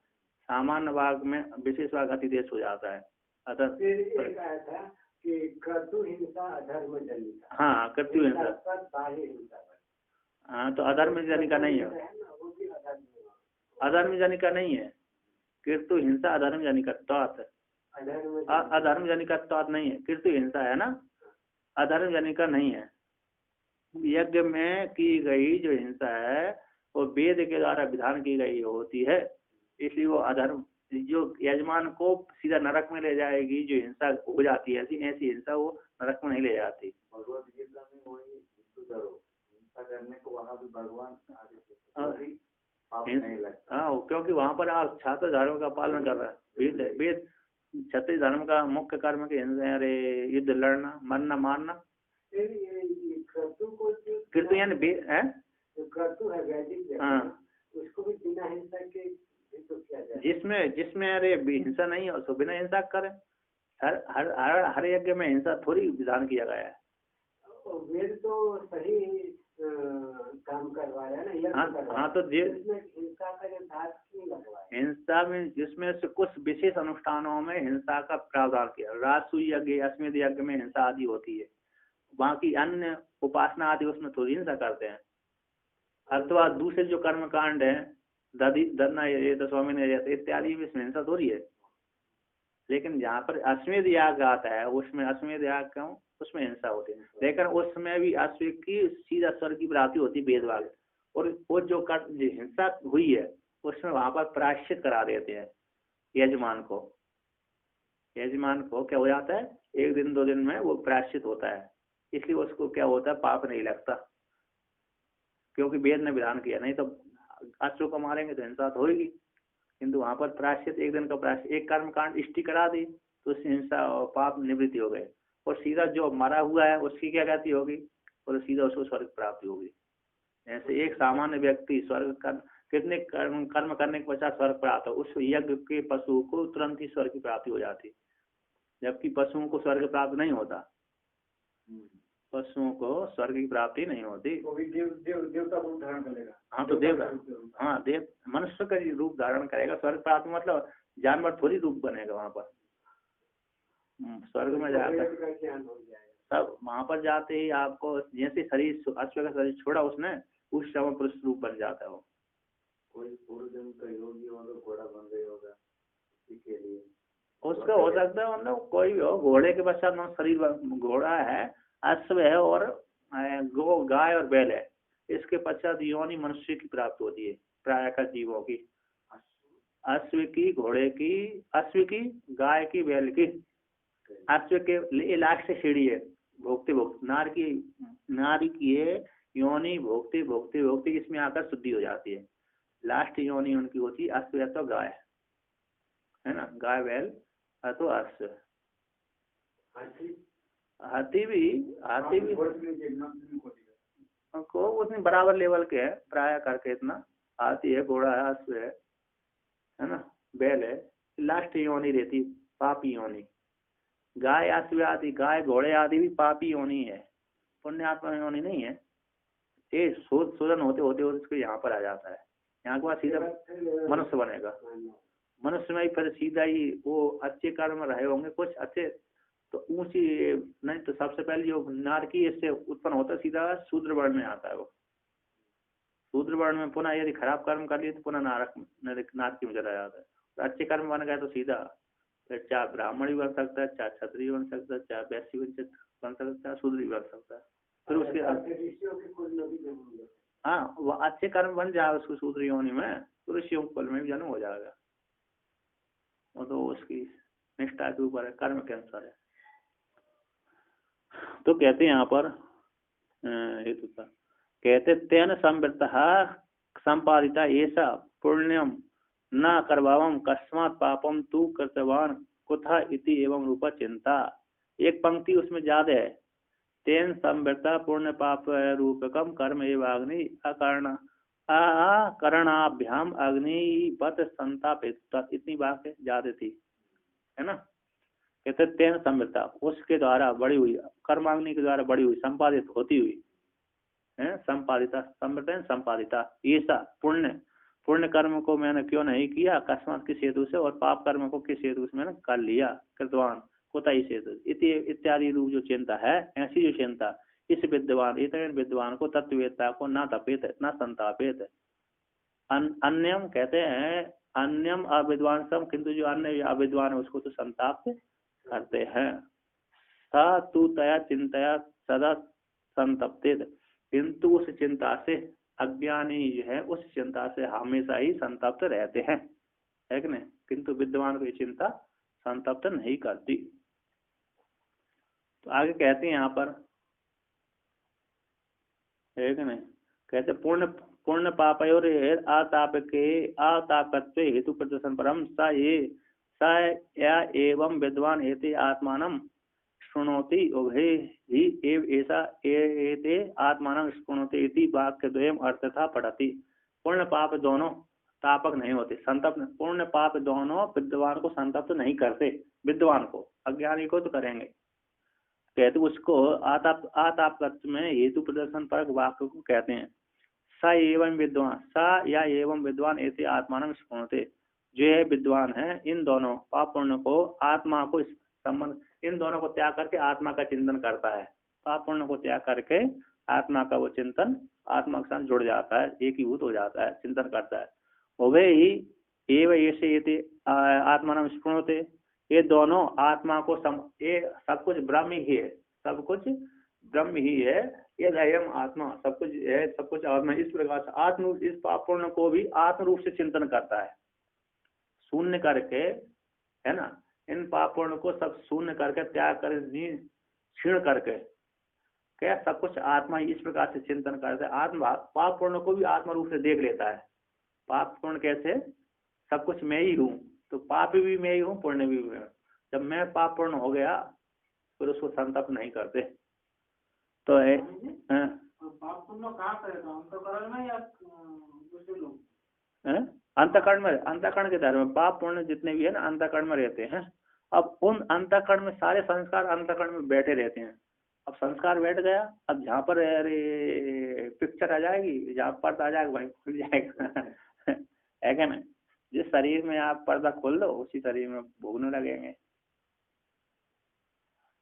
सामान्य वाक्य में विशेष वाक्य अतिदेश हो जाता है। अतः एक आया था कि कर्तु हिंसा अधर्म जनिका। हाँ, कर्तु हिंसा, हाँ, तो अधर्म जनिका नहीं है, अधर्म जनिका नहीं है। कीर्तु हिंसा अधर्म जनिकत्वात्, अधर्म जनिकत्वात् नहीं है। कीर्तु हिंसा है ना, अधर्म जनिका नहीं है। यज्ञ में की गई जो हिंसा है वो वेद के द्वारा विधान की गई होती है, इसलिए वो अधर्म, जो यजमान को सीधा नरक में ले जाएगी जो हिंसा हो जाती है, ऐसी हिंसा वो नरक में नहीं ले जाती। भगवत गीता में वही हिंसा करने को वहाँ भी भगवान हाँ, क्योंकि वहाँ पर आप छात्र धर्म का पालन कर रहा है। वेद क्षत्रिय धर्म का मुख्य कर्म के अरे युद्ध लड़ना, मरना, मारना। कीर्तु यानी क्रतु है वैदिक, हाँ, उसको भी बिना हिंसा के तो किया जाए। जिसमें अरे हिंसा नहीं है उसको बिना हिंसा करें। हर यज्ञ में हिंसा थोड़ी विधान किया गया है। वेद तो सही काम करवा रहा है ना। हाँ, तो हिंसा का जो धात क्यों लगवाया? हिंसा में जिसमें से कुछ विशेष अनुष्ठानों में हिंसा का प्रावधान किया। राजसूय यज्ञ, अश्वमेध यज्ञ में हिंसा आदि होती है, बाकी अन्य उपासना आदि उसमें थोड़ी हिंसा करते हैं। अथवा दूसरे जो कर्म कांड है, दधना ये तो स्वामी ने इत्यादि में हिंसा थोड़ी है। लेकिन जहाँ पर अश्वमेध याग आता है उसमें अश्वमेध याग क्यों, उसमें हिंसा होती है। लेकिन उसमें भी अश्व की सीधा स्वर्ग की प्राप्ति होती है भेदभाव, और वो जो हिंसा हुई है उसमें वहां पर प्रायश्चित करा देते हैं यजमान को। यजमान को क्या हो जाता है, 1 दिन 2 दिन में वो प्रायश्चित होता है, इसलिए उसको क्या होता है, पाप नहीं लगता, क्योंकि वेद ने विधान किया। नहीं तो अश्व को मारेंगे तो हिंसा तो होगी, किंतु वहां पर प्रायश्चित 1 दिन का प्रायश्चित, एक कर्म कांड इष्टि करा दी तो उससे हिंसा और पाप निवृत्ति हो गए, और सीधा जो मरा हुआ है उसकी क्या गति होगी, और सीधा उसको स्वर्ग प्राप्ति होगी। ऐसे एक सामान्य व्यक्ति स्वर्ग कितने कर्म करने के पश्चात स्वर्ग प्राप्त हो, उस यज्ञ के पशु को तुरंत ही स्वर्ग की प्राप्ति हो जाती, जबकि पशुओं को स्वर्ग प्राप्त नहीं होता। पशुओं को स्वर्ग की प्राप्ति नहीं होती। देवता रूप धारण करेगा। हाँ, तो देव मनुष्य का रूप धारण करेगा। स्वर्ग प्राप्त मतलब जानवर थोड़ी रूप बनेगा वहाँ पर। स्वर्ग में जाकर सब वहाँ पर जाते ही आपको जैसे शरीर अश्व का शरीर छोड़ा उसने, उस समय पुरुष रूप बन जाता है वो। कोई पूर्व जन्म का योगी हो तो घोड़ा बन गया होगा इसके लिए, उसका हो सकता है, मतलब कोई भी हो। घोड़े के पश्चात शरीर घोड़ा है, अश्व है, और गो गाय और बैल है, इसके पश्चात योनि मनुष्य की प्राप्त होती है प्राय का जीवों की। अश्व की, घोड़े की, अश्व की, गाय की, बैल की। अश्व के लास्ट से सीढ़ी है, भोगते भोगते नारी की है योनि, भोगते भोगते भोगते इसमें आकर शुद्धि हो जाती है। लास्ट योनि उनकी होती है अश्व या तो गाय, है ना, गाय बैल तो अश्व। हाथी भी को उतने बराबर लेवल के है प्राय करके, इतना हाथी है, घोड़ा है, अश्व है ना, बैल है। लास्ट योनि रहती पापी योनि। गाय अश्व आदि, गाय घोड़े आदि भी पापी योनि है, पुण्यात्मा योनि नहीं है। ये शोधन होते होते उसको यहाँ पर आ जाता है, यहाँ के बाद सीधा मनुष्य बनेगा। मनुष्य में फिर सीधा ही वो अच्छे कर्म रहे होंगे कुछ अच्छे, तो ऊंची नहीं तो सबसे पहले जो नारकी इससे उत्पन्न होता है सीधा शूद्र वर्ण में आता है वो। शूद्र वर्ण में पुनः यदि खराब कर्म कर लिए तो पुनः नारकी में चला जाता है। तो अच्छे कर्म बन गए तो सीधा फिर चाहे ब्राह्मण भी बन सकता है, चाहे क्षत्रिय बन सकता है, चाहे वैश्य बन सकता है, चाहे शूद्र भी बन सकता है। फिर उसके हाँ, वो अच्छे कर्म बन जाए उसको शूद्र योनि में, तो ऋषियों कुल में भी जन्म हो जाएगा। वो तो उसकी निष्ठा के ऊपर है, कर्म के अनुसार है। तो कहते हैं यहाँ पर हेतु का, कहते तेन संवृत्तः संपादिता ऐसा पुण्यम न करवावम कस्मात् पापम तू कृतवान कुतः इति एवं रूपा चिंता। एक पंक्ति उसमें ज्यादा है, तेन संवृता पूर्ण पाप रूपकम कर्म एवाग्नि अकर्ण करणाभ्याम अग्निपत संतापित। इतनी बात ज्यादा थी, है ना। कहते तेन संवृता, उसके द्वारा बड़ी हुई, कर्माग्नि के द्वारा बड़ी हुई, संपादित होती हुई है, संपादिता, संवृता संपादिता। ऐसा पुण्य कर्म को मैंने क्यों नहीं किया, अकस्मात किस हेतु से, और पाप कर्म को किस हेतु से मैंने कर लिया, कृतवान कुतई हेतु इत्यादि रूप जो चिंता है, ऐसी जो चिंता इस विद्वान, इतने विद्वान को, तत्ववेत्ता को ना तपित ना संतापित। अन्यम कहते हैं, अन्यम अविद्वान सब, किंतु जो अन्य अविद्वान है उसको तो संताप करते हैं। सा तू तया चिंतया सदा संतप्तित, किंतु उस चिंता से अज्ञानी जो है उस चिंता से हमेशा ही संतप्त रहते हैं, है कि नहीं। किंतु विद्वान को ये चिंता संतप्त नहीं करती। तो आगे कहते हैं यहाँ पर, है कि नहीं, कहते पूर्ण पापयोर आतापत्व हेतु प्रदर्शन परम स या एवं विद्वान हेते आत्मानं शृणोति उभे ही एव ऐसा एते आत्मानं शृणोति इति वाक्य द्वयम् अर्थतः पढ़ति। पूर्ण पाप दोनों तापक नहीं होते, संतप्त। पूर्ण पाप दोनों विद्वान को संतप्त नहीं करते, विद्वान को, अज्ञानी को तो करेंगे। कहते उसको आतापत्व में हेतु प्रदर्शन परक वाक्य को कहते हैं। स एवं विद्वान, स या एवं विद्वान ऐसे आत्मानं शृणोते, जो है विद्वान है, इन दोनों पाप पुण्य को, आत्मा को संबंध, इन दोनों को त्याग करके आत्मा का चिंतन करता है। पाप पुण्य को त्याग करके आत्मा का वो चिंतन आत्मा के साथ जुड़ जाता है, एकीभूत हो जाता है, चिंतन करता है। वे ही एव ऐसे आत्मा स्पृणोते, ये दोनों आत्मा को ये सब कुछ ब्रह्म ही है, सब कुछ ब्रह्म ही है, ये अयम आत्मा, सब कुछ है, सब कुछ आत्मा। इस प्रकार से आत्म, इस पाप पुण्य को भी आत्म रूप से चिंतन करता है, शून्य करके, है ना। इन पाप पुण्य को सब शून्य करके, त्याग कर, क्षीण करके, क्या सब कुछ आत्मा इस प्रकार से चिंतन करता है। आत्मा पाप पुण्य को भी आत्मा रूप से देख लेता है। पाप पुण्य कैसे, सब कुछ मैं ही हूँ, तो पाप भी मैं ही हूँ, पुण्य भी मैं। जब मैं पाप पुण्य हो गया फिर उसको संतप्त नहीं करते। तो है पाप पुण्य कहाँ करेगा, अंतःकरण में या दूसरे लोग, अंतःकरण में, अंतःकरण के धर्म में पाप पुण्य जितने भी है ना अंतःकरण में रहते हैं। अब उन अंतःकरण में सारे संस्कार अंतःकरण में बैठे रहते हैं। अब संस्कार बैठ गया, अब जहाँ पर अरे पिक्चर आ जाएगी, जहाँ पर्दा आ जाएगा वहीं खुल जाएगा है क्या ना। जिस शरीर में आप पर्दा खोल दो उसी शरीर में भोगने लगेंगे।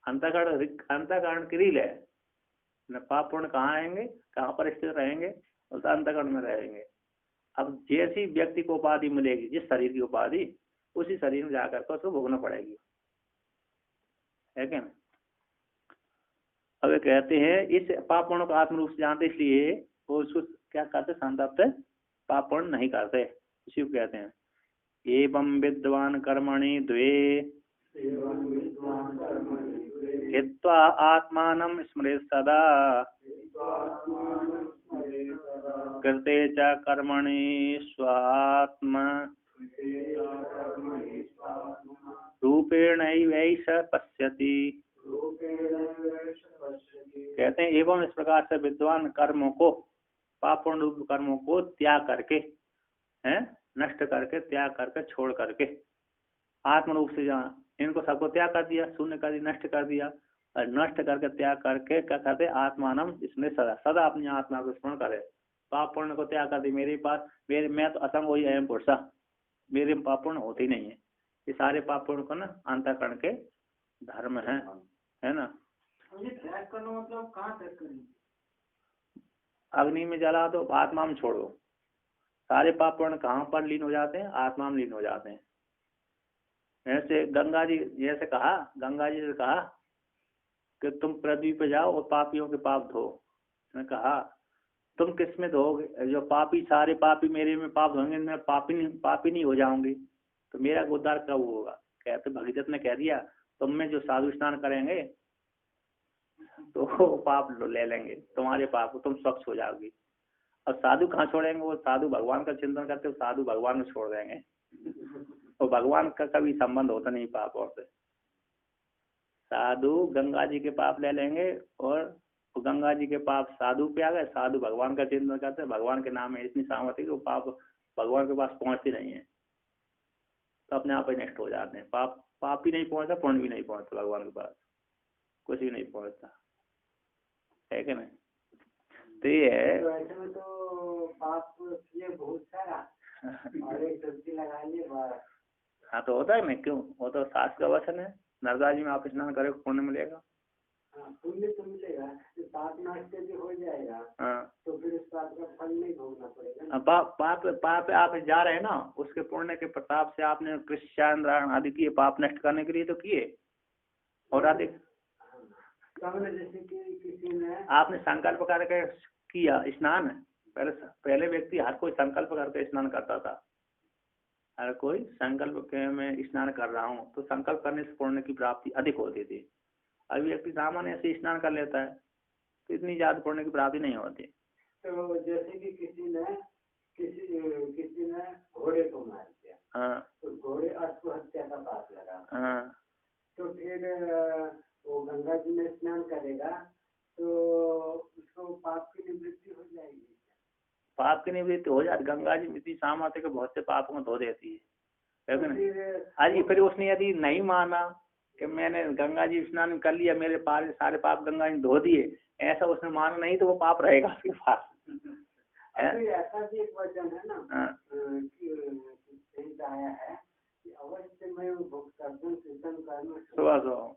अंतःकरण की रील है न। पाप पुण्य कहाँ आएंगे, कहाँ पर स्थित रहेंगे, उस अंतःकरण में रहेंगे। अब जैसी व्यक्ति को उपाधि मिलेगी, जिस शरीर की उपाधि, उसी शरीर में जाकर के उसको भोगना पड़ेगी, है क्या। अब कहते हैं इस पाप पुण्य को आत्म रूप से जानते, इसलिए वो उसको क्या करते, संतप्त पाप पुण्य नहीं करते, इसी को कहते हैं। एवं विद्वान कर्मणि द्वे हित्वा आत्मानं स्मरेत् सदा कृते च कर्मणि स्वात्म रूपेणैवैष पश्यति। कहते हैं एवं इस प्रकार से विद्वान कर्मों को, पाप पुण्य रूप कर्मों को त्याग करके, हैं, नष्ट करके, त्याग करके, छोड़ करके, आत्म रूप से जहाँ इनको सबको त्याग कर दिया, शून्य कर दिया, नष्ट कर दिया, और नष्ट करके त्याग करके क्या कहते, आत्मानम, इसमें सदा सदा अपनी आत्मा को स्मरण करे। पाप पुण्य को त्याग कर दी, मेरे पास मैं तो असंग वही अयम पुरुषा, मेरे पाप पुण्य होते ही नहीं है। ये सारे पाप पुण्य को ना अंतःकरण के धर्म है ना। त्याग करना मतलब कहाँ त्याग करें, अग्नि में जला दो, आत्मा में छोड़ो। सारे पाप पुण्य कहाँ पर लीन हो जाते हैं, आत्मा में लीन हो जाते हैं। ऐसे गंगा जी जैसे कहा, गंगा जी से कहा कि तुम पृथ्वी पे जाओ और पापियों के पाप धो। उसने कहा तुम किस में धोगे, जो पापी, सारे पापी मेरे में पाप धोएंगे, मैं पापी नहीं हो जाऊंगी, तो मेरा उद्धार कब होगा। कहते भगीरथ ने कह दिया तुम में जो साधु स्नान करेंगे तो पाप ले लेंगे, तुम्हारे पाप को तुम स्वच्छ हो जाओगी। और साधु कहाँ छोड़ेंगे, वो साधु भगवान का चिंतन करते, साधु भगवान को छोड़ देंगे। तो भगवान का कभी संबंध होता नहीं पापों से। साधु गंगा जी के पाप ले लेंगे और गंगा जी के पाप साधु पे आ गए, साधु भगवान का चिंतन करते हैं, भगवान के नाम में इतनी सामर्थ्य कि वो पाप भगवान के पास पहुंचते नहीं है, तो अपने आप ही नष्ट हो जाते हैं। पाप ही नहीं पहुंचता, पुण्य भी नहीं पहुंचता, भगवान के पास कुछ भी नहीं पहुंचता, है कि नहीं? तो ये है, तो ऐसे में तो पाप किए बहुत सारा और एक डुबकी लगा लिए बस। हाँ तो होता है ना, क्यों? वो तो शास्त्र का वचन है, नर्मदा जी में आप स्नान करें पुण्य मिलेगा। पुण्य तो मिलेगा, पाप नाश भी हो जाएगा। हाँ, तो फिर उस पाप का फल नहीं भोगना पड़ेगा। पाप आप जा रहे हैं ना, उसके पुण्य के प्रताप से आपने कृष्ण आदि किए, पाप नष्ट करने के लिए तो किए। और आदि जैसे कि किसी ने आपने संकल्प करके किया स्नान, पहले व्यक्ति हर कोई संकल्प करके स्नान करता था, हर कोई संकल्प के मैं स्नान कर रहा हूँ, तो संकल्प करने से पुण्य की प्राप्ति अधिक होती थी। अभी व्यक्ति सामान्य से स्नान कर लेता है तो इतनी ज्यादा पुण्य की प्राप्ति नहीं होती। तो जैसे कि किसी ने घोड़े को मार दिया, हाँ, तो घोड़े आत्महत्या का पाप लगा। हाँ, तो फिर वो गंगा जी में स्नान करेगा तो उसको पाप की निवृत्ति हो जाएगी। पाप की निवृत्ति हो जाती, गंगा जी इतनी सामर्थ्य के बहुत से पापों को धो देती है कि फिर उसने यदि नहीं माना कि मैंने गंगा जी स्नान कर लिया, मेरे सारे पाप गंगा जी धो दिए, ऐसा उसने माना नहीं, तो वो पाप रहेगा उसके पास। ऐसा भी एक वचन है ना कि आया है कि अवश्य में कर्म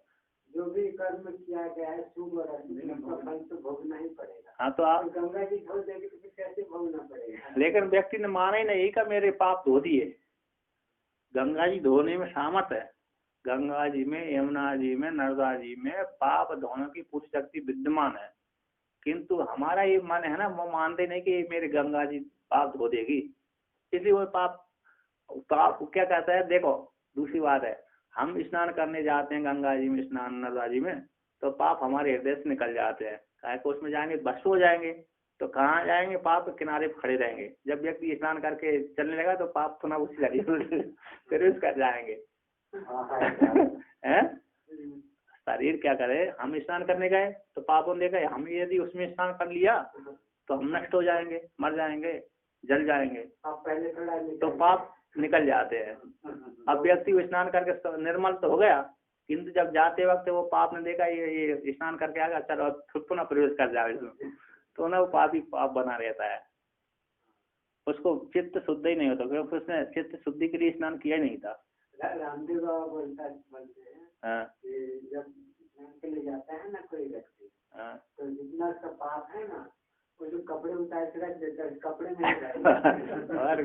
जो भी कर्म किया गया है शुभ और अशुभ का फल तो भोगना ही पड़ेगा। हाँ, तो आप गंगा जी धो देगी तो कैसे भोगना पड़ेगा? लेकिन व्यक्ति ने माना ही नहीं का मेरे पाप धो दिए। गंगा जी धोने में सामर्थ है, गंगा जी में, यमुना जी में, नर्मदा जी में पाप धोने की पूरी शक्ति विद्यमान है, किंतु हमारा ये मन है ना, वो मानते नहीं कि मेरे गंगा जी पाप धो देगी, इसलिए वो पाप क्या कहता है। देखो दूसरी बात है, हम स्नान करने जाते हैं गंगा जी में, स्नान नर्मदा जी में, तो पाप हमारे हृदय से निकल जाते हैं, काहे को उसमें जाएंगे भस्म हो जाएंगे, तो कहाँ जाएंगे? पाप के किनारे पर खड़े रहेंगे। जब व्यक्ति स्नान करके चलने लगा तो पाप पुनः उसी लगे फिर उसका जाएंगे हैं। शरीर क्या करे, हम स्नान करने गए तो पापों ने देखा, हम यदि उसमें स्नान कर लिया तो हम नष्ट हो जाएंगे, मर जाएंगे, जल जाएंगे, तो पाप निकल जाते हैं। अब व्यक्ति स्नान करके निर्मल तो हो गया, किंतु जब जाते वक्त वो पाप ने देखा ये स्नान करके आ गया, चलो फिर पुनः प्रवेश कर जाए इसमें, तो ना वो पाप ही पाप बना रहता है, उसको चित्त शुद्ध ही नहीं होता, क्योंकि उसने चित्त शुद्धि के लिए स्नान किया नहीं था। रामदेव बाबा बोलते हैं कि जब स्नान के लिए जाता है ना कोई व्यक्ति, तो जितना उसका पाप है ना, वो जो कपड़े उतार के रख देता है, कपड़े में और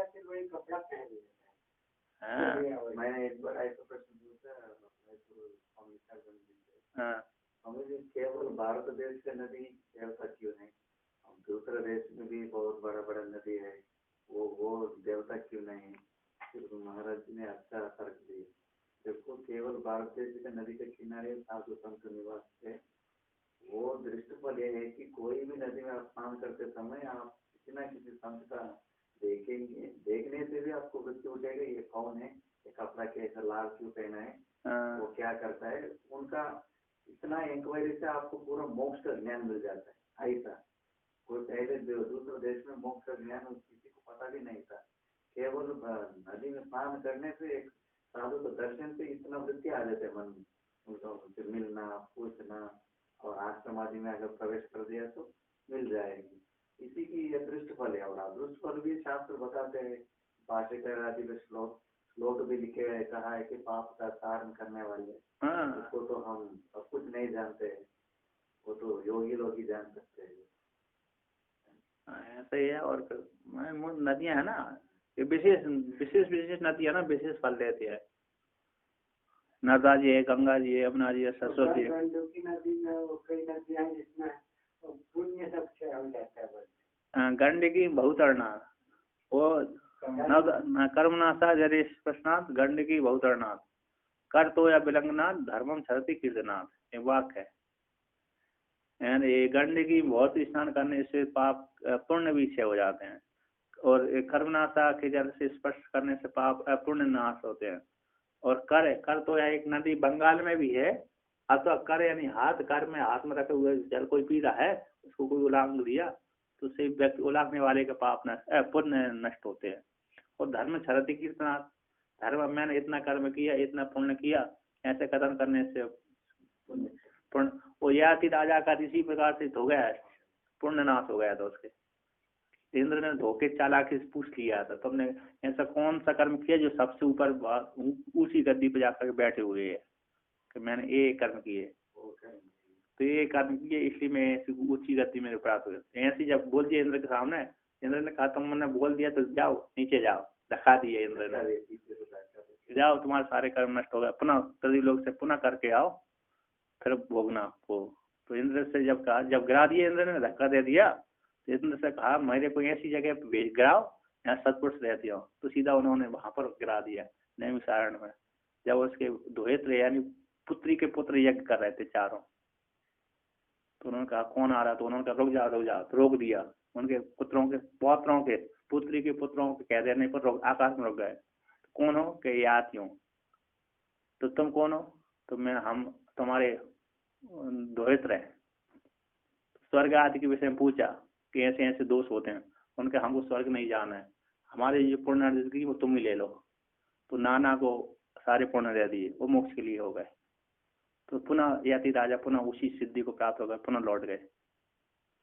फिर वही कपड़ा पहन लेता है। मैंने एक बार ऐसा प्रश्न पूछा हमें, केवल भारत देश का नदी देवता क्यों नहीं? दूसरे देश में भी बहुत बड़ा बड़ा नदी है, वो देवता क्यों नहीं? फिर महाराज जी ने अच्छा तर्क दिया, देखो केवल भारत देश का नदी के किनारे साधु संत निवास थे, वो दृष्टिफल ये है कि कोई भी नदी में स्नान करते समय आप किसी न किसी संत का देखेंगे, देखने से भी आपको वृत्ति उठेगा ये कौन है, ये कपड़ा कैसा लाल क्यों पहना है, वो क्या करता है, उनका इतना इंक्वायरी से आपको पूरा मोक्ष का ज्ञान मिल जाता है। ऐसा कोई पहले दूसरे देश में मोक्ष का ज्ञान किसी को पता भी नहीं था, केवल नदी में स्नान करने से एक साधु के दर्शन से इतना वृत्ति आ जाते मन में, उनसे मिलना, पूछना, और आश्रम आदि में अगर प्रवेश कर दिया तो मिल जाएगी। इसी की यह दृष्टफल है। और अदृष्टफल भी शास्त्र बताते हैं, भाष्यकार आदि में श्लोक भी लिखे हुए, कहा है कि पाप का तारण करने वाले, उसको तो हम सब कुछ नहीं जानते, वो तो योगी लोग ही जान सकते हैं। ऐसा ही है। और नदियां है ना, ये विशेष नदी है ना, विशेष फल देती है। नर्मदा जी है, गंगा जी है, यमुना जी है, सरस्वती है। गंडकी बहुतरनाथ, वो कर्मनाशा जरेश प्रश्नाथ गंडकी बहुतरनाथ, कर तो या विलंगनाथ धर्मम सरती कीर्तनाथ, ये वाक्य है। ये गंडकी बहुत स्नान करने से पाप पुण्य भी क्षय हो जाते हैं, और कर्मनाशा के जल से स्पर्श करने से पाप पुण्य नाश होते हैं, और कर तो एक नदी बंगाल में भी है। अब तो कर यानी हाथ, कर में हाथ में रखे हुए जल कोई पी रहा है, उसको कोई उलांग दिया तो उससे व्यक्ति उलांगने वाले के पाप पुण्य नष्ट होते हैं। और धर्म छरति कीर्तनात्, धर्म मैंने इतना कर्म किया, इतना पुण्य किया, ऐसे कथन करने से पुण्य। वो याति राजा का इसी प्रकार से हो गया, पुण्य नाश हो गया था उसके। इंद्र ने धोखे चालाकी से पूछ लिया था, तुमने ऐसा कौन सा कर्म किया जो सबसे ऊपर ऊंची गद्दी पे जाकर बैठे हुए है, कि मैंने ये कर्म किए, तो ये कर्म किए इसलिए मैं ऐसी ऊंची गद्दी मेरे प्राप्त हुई। ऐसे जब बोल दिया इंद्र के सामने, इंद्र ने कहा तुमने बोल दिया तो जाओ नीचे जाओ, दिखा दिया इंद्र ने, जाओ तुम्हारे सारे कर्म नष्ट हो गए, पुनः सभी लोग से पुनः करके आओ, फिर भोगना को। तो इंद्र से जब कहा, जब गिरा दिया इंद्र ने, धक्का दे दिया, तो इंद्र से कहा मेरे को ऐसी जगह पे भेज गिराओ यहाँ सतपुरुष रहती हो। तो सीधा उन्होंने वहां पर गिरा दिया नैमिषारण्य में। जब उसके दोहित्र यानी पुत्री के पुत्र यज्ञ कर रहे थे चारों, तो उन्होंने कहा कौन आ रहा, तो उन्होंने कहा रुक जाओ रुक जाओ, तो रोक दिया। उनके पुत्रों के पौत्रों के पुत्री के पुत्रों के कह देने पर आकाश में रुक गए। तो कौन हो, कि याति हूँ। तो तुम कौन हो, तो मैं हम तुम्हारे दोहित्र हैं। स्वर्ग आदि के विषय में पूछा कि ऐसे ऐसे दोष होते हैं, उनके हमको स्वर्ग नहीं जाना है, हमारे जो पुण्य अर्जित की वो तुम ही ले लो। तो नाना को सारे पुण्य दे दिए, वो मोक्ष के लिए हो गए। तो पुनः याति राजा पुनः उसी सिद्धि को प्राप्त हो गए, पुनः लौट गए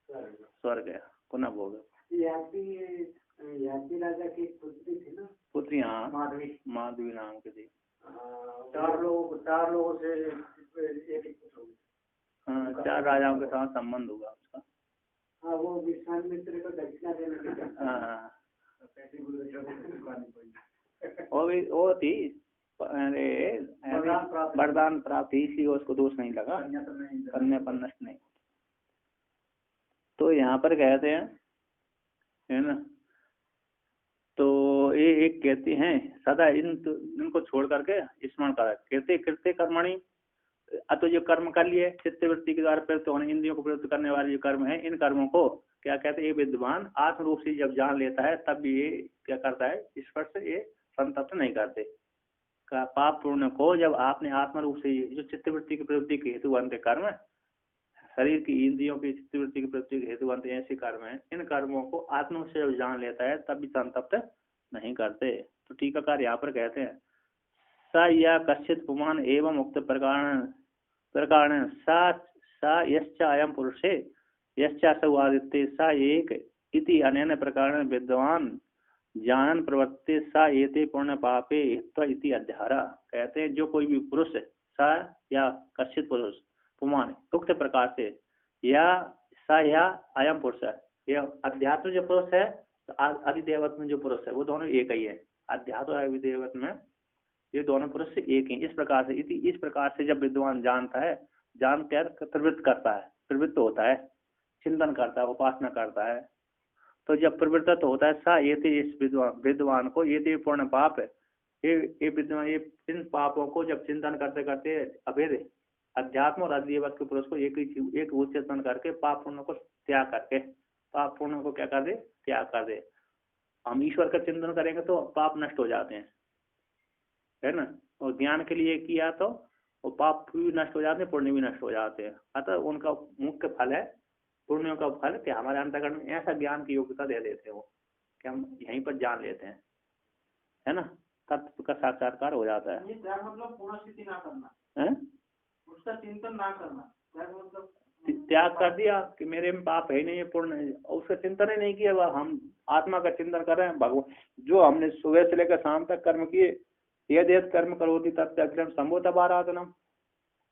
स्वर्ग गया, पुनः भोग। याति राजा की पुत्री थी ना, पुत्री, हाँ माधवी नाम की थी। चार लोगों से एक हाँ, 4 राजाओं के साथ संबंध होगा उसका। हाँ, वो विश्वामित्र को दक्षिणा देने के। हाँ, वो थी, अरे वरदान प्राप्त, इसलिए उसको दोष नहीं लगा, कन्या पर नष्ट नहीं। तो यहाँ पर कहते हैं, है ना, तो ये एक कहते हैं सदा इनको छोड़ करके स्मरण करा, कहते कृत्य कर्मणि, तो जो कर्म कर लिए चित्तवृत्ति के द्वारा प्रयुक्त होने, इंद्रियों को प्रयुक्त करने वाले जो कर्म है, इन कर्मों को क्या कहते हैं, ये विद्वान आत्म रूप से जब जान लेता है तब ये क्या करता है, स्पर्श से ये संतप्त नहीं करते। का पाप पूर्ण को जब आपने आत्म रूप से जो चित्तवृत्ति की प्रवृत्ति के हेतु बनते कर्म, शरीर की इंद्रियों की चित्तवृत्ति की प्रवृत्ति के हेतु बनते ऐसे कर्म है, इन कर्मों को आत्म से जब जान लेता है तब भी संतप्त नहीं करते। तो टीकाकार यहाँ पर कहते हैं स या कश्चित पुमान एवं मुक्त प्रकार सा यश्च अयम पुरुषे यश्च आदित्य सा एक इति अनेन प्रकार विद्वान जानन प्रवर्ते सा एते पूर्ण पापे इति अध्यारा। कहते हैं जो कोई भी पुरुष सा या कश्चित पुरुष पुमान उक्त प्रकार से या सा या अयम पुरुष है, यह अध्यात्म जो पुरुष है तो अधिदेवत में जो पुरुष है वो दोनों एक ही है। अध्यात्म और अधिदेवत में ये दोनों पुरुष एक ही। इस प्रकार से इस प्रकार से जब विद्वान जानता है, जानकर प्रवृत्त करता है, प्रवृत्त होता है, चिंतन करता है, उपासना करता है, तो जब प्रवृत्त होता है सा ये इस विद्वान को ये पूर्ण पाप है, ये विद्वान ये इन पापों को जब चिंतन करते करते अभेद अध्यात्म और अधिदेवत के पुरुष को एक वो चिंतन करके पाप पुण्य को त्याग करके, पाप पुण्य को क्या कर दे, त्याग कर दे। हम ईश्वर का चिंतन करेंगे तो पाप नष्ट हो जाते हैं, है ना, और ज्ञान के लिए किया तो वो पाप भी नष्ट हो जाते हैं, पुण्य भी नष्ट हो जाते हैं। अतः उनका मुख्य फल है, पुण्यों का फल कि हमारे अंतःकरण में ऐसा ज्ञान की योग्यता दे देते हैं वो कि हम यहीं पर जान लेते हैं, है ना, तत्व का साक्षात्कार हो जाता है। ये मतलब पूर्ण स्थिति ना करना है, उसका चिंतन ना करना, मतलब त्याग कर दिया कि मेरे में पाप है नहीं, पूर्ण, उसका चिंतन ही नहीं किया, हम आत्मा का चिंतन कर रहे हैं। भगवान जो हमने सुबह से लेकर शाम तक कर्म किए, यद कर्म करोति तत्अग्रम संभोतम आराधनम,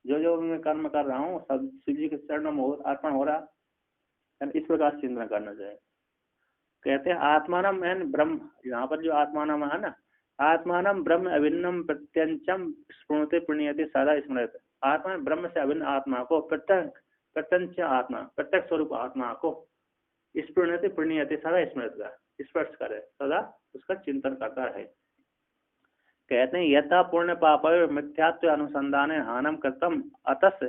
जो मैं कर्म कर रहा हूँ सब शिव जी के चरणों में अर्पण हो रहा, इस प्रकार चिंतन करना चाहिए। कहते हैं आत्मानम एन ब्रह्म, यहाँ पर जो आत्मानम है ना, आत्मानम ब्रह्म अभिन्नम प्रत्यंचम स्मृति पुण्यते सदा स्मृत। आत्मा ब्रह्म से अभिन्न आत्मा को प्रत्यंच आत्मा, प्रत्यक्ष स्वरूप आत्मा को स्मृति पुण्यते सदा स्मृत का स्पर्श करे, सदा उसका चिंतन करता है। कहते हैं यथा पूर्ण पाप मिथ्यात्व अनुसंधान हानम कृतम अतस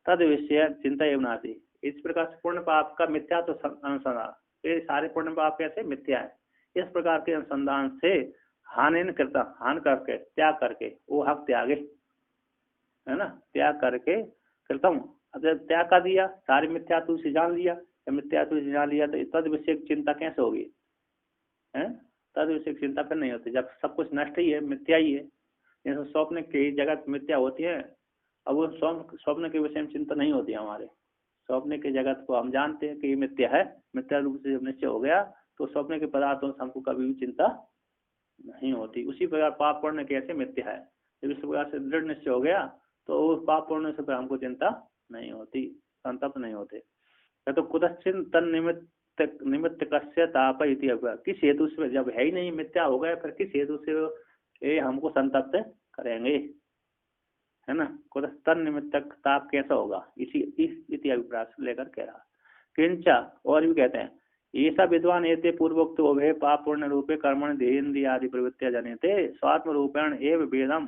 तद विषय चिंता एवं नाती। इस प्रकार से पूर्ण पाप का मिथ्यात्व अनुसंधान, ये सारे पूर्ण पाप कैसे मिथ्या है, इस प्रकार के अनुसंधान से हानि कृता, हान करके, त्याग करके, वो हक त्यागे, है ना, त्याग करके कृतम, अगर त्याग कर दिया, सारी मिथ्यात्व से जान लिया, मिथ्यात्व से जान लिया तो तद विषय चिंता कैसे होगी, है, तद विषय चिंता फिर नहीं होती, जब सब कुछ नष्ट ही है, मिथ्या ही है। जैसे स्वप्न की जगत मिथ्या होती है, अब वो स्वप्न के विषय में चिंता नहीं होती हमारे, स्वप्न के जगत को हम जानते हैं कि ये मिथ्या है, मिथ्या रूप से जब निश्चय हो गया तो स्वप्न के पदार्थों से हमको कभी भी चिंता नहीं होती। उसी प्रकार पाप पुण्य कैसे मिथ्या है, जब इस प्रकार से दृढ़ निश्चय हो गया तो उस पाप पुण्य से हमको चिंता नहीं होती, संतप्त नहीं होते। तो कुतश्चिन तन निमित्त कस्य ताप इति, किस हेतु से, जब है ही नहीं, मिथ्या हो गया, फिर किस हेतु से ये हमको संतप्त करेंगे, है ना। तन निमित्त ताप कैसा होगा, इसी इति अभिप्राय से लेकर कह रहा। किंचा, और भी कहते हैं, ऐसा विद्वान एते पूर्वोक्त उभय पाप पूर्ण रूपे कर्मण देहेन्द्रिय आदि प्रवृत्तियां जनिते स्वात्म रूपेण एव वेदम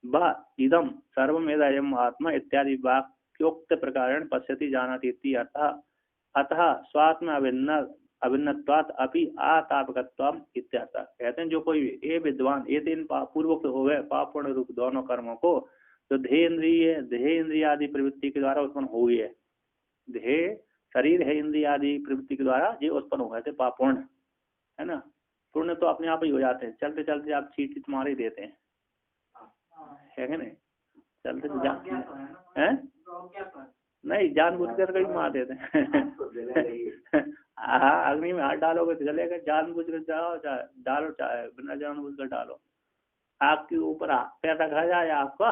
व इदम सर्वमेदयम् आत्मा इत्यादि वाक्योक्त प्रकारेण पश्यति जानाति इति अतः स्वात्म अभिन्नत्वात् अपि आतापकत्वम इत्यर्थ। कहते हैं जो कोई ये विद्वान ये तीन पूर्वोक्त हो गए पाप पूर्ण रूप दोनों कर्मों को जो देह इंद्रिय आदि प्रवृत्ति के द्वारा उत्पन्न हुई है, देह शरीर है इंद्रिय आदि प्रवृत्ति के द्वारा ये उत्पन्न हो गए थे पाप पूर्ण, है ना। पूर्ण तो अपने आप ही हो जाते हैं, चलते चलते आप चीट मार ही देते हैं, है नहीं, चलते तो है नहीं, जानबूझ कर कहीं मार देते हैं। हाँ, अग्नि में हाथ डालोगे तो जलेगा, जानबूझ कर जाओ डालो, चाहे बिना जानबूझ कर डालो। आग के ऊपर पैर रखा जाए आपका,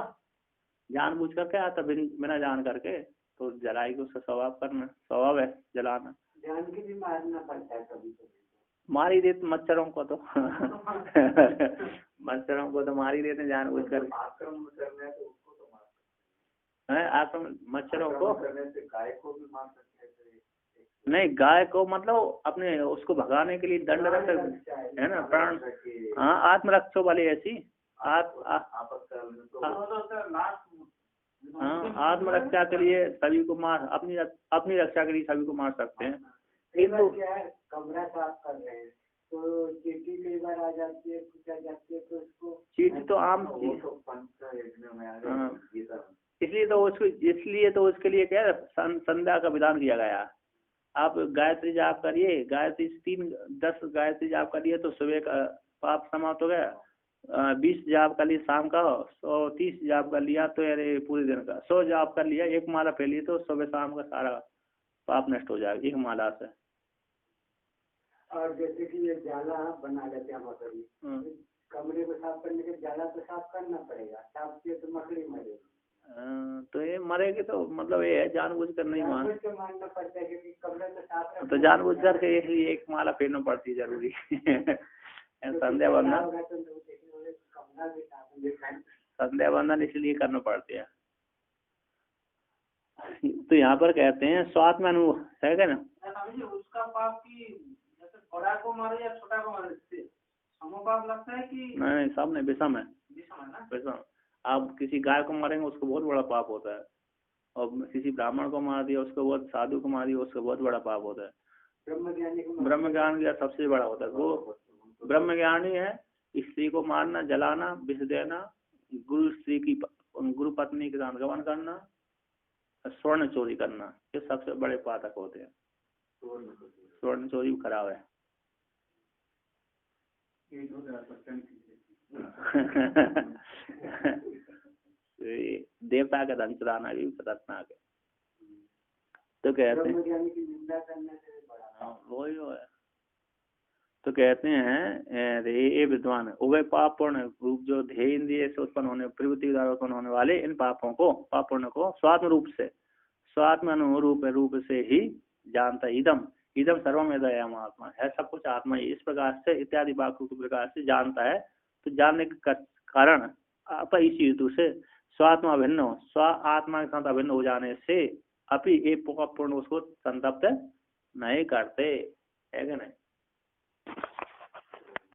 जानबूझ करके आता बिना जान करके तो जलाई को उसका स्वभाव है जलाना। जान के भी मारना पड़ता है कभी कभी, मार ही देते मच्छरों को तो मच्छरों को तो मार ही देते जानबूझ कर। आक्रमण करने से उसको तो मार सकते हैं, आक्रमण मच्छरों को करने से गाय को भी मार सकते हैं। नहीं, गाय को मतलब अपने उसको भगाने के लिए दंड रख सकते है ना, प्राण, हाँ, आत्मरक्षा वाली ऐसी हाँ, आत्मरक्षा के लिए सभी को मार, अपनी रक्षा के लिए सभी को मार सकते हैं। किंतु क्या है, कमरा साफ कर रहे हैं तो चींटी कई बार आ जाती है, कुछ आ जाती है, तो उसको चींटी तो आम चीज, इसलिए तो उसके लिए क्या संध्या का विधान किया गया। आप गायत्री जाप करिए, गायत्री 10 गायत्री जाप करिए तो सुबह का पाप समाप्त हो गया, 20 जाप कर लिया शाम का, 130 जाप कर लिया तो यार पूरे दिन का, 100 जाप कर लिया, एक माला फैली तो सुबह शाम का सारा पाप नष्ट हो जाएगा एक माला से। और जैसे कि ये जाला बना लेते हैं मकड़ी, कमरे को साफ करने के जाला तो साफ करना पड़ेगा, साफ किए तो मकड़ी मरेगी। तो ये मरेगी तो मतलब ये है जानबूझ कर नहीं मारना पड़ता है क्योंकि कमरे तो साफ, तो जानबूझ कर के एक माला फेरना पड़ती है जरूरी। संध्या बंधन इसलिए करना पड़ती है। तो यहाँ पर कहते हैं स्वात्म अनुभव है क्या ना, उसका पाप की जैसे बड़ा को मारे या छोटा को मारे समपाप लगता है कि नहीं, सब नहीं, विषम है ना, विषम। आप किसी गाय को मारेंगे उसको बहुत बड़ा पाप होता है, और किसी ब्राह्मण को मार दिया उसको बहुत, साधु को मार दिया उसको बहुत बड़ा पाप होता है। ब्रह्म ज्ञान का सबसे बड़ा होता है, वो ब्रह्म ज्ञानी है। स्त्री को मारना, जलाना, विष देना, गुरु पत्नी के साथ गमन करना, स्वर्ण चोरी करना, ये सबसे बड़े पातक होते हैं। स्वर्ण चोरी भी खराब है। देवता का धन चुराना भी खतरनाक है। तो कहते हैं वही है। तो कहते हैं ये विद्वान उभय पाप पूर्ण रूप जो ध्येय इंद्रिय से उत्पन्न होने, प्रवृत्ति द्वारा उत्पन्न होने वाले इन पापों को, पाप पूर्ण को स्वात्म रूप से, स्वात्म अनुरूप रूप से ही जानता। इदम सर्वमेदयम् आत्मा है, सब कुछ आत्मा ही, इस प्रकार से इत्यादि वाक्यों के प्रकार से जानता है। तो जानने के कारण आप इसी हेतु से स्वात्मा अभिन्न हो, स्व आत्मा के साथ अभिन्न हो जाने से अपि एक पूर्ण उसको संतप्त नहीं करते, है क्या नहीं।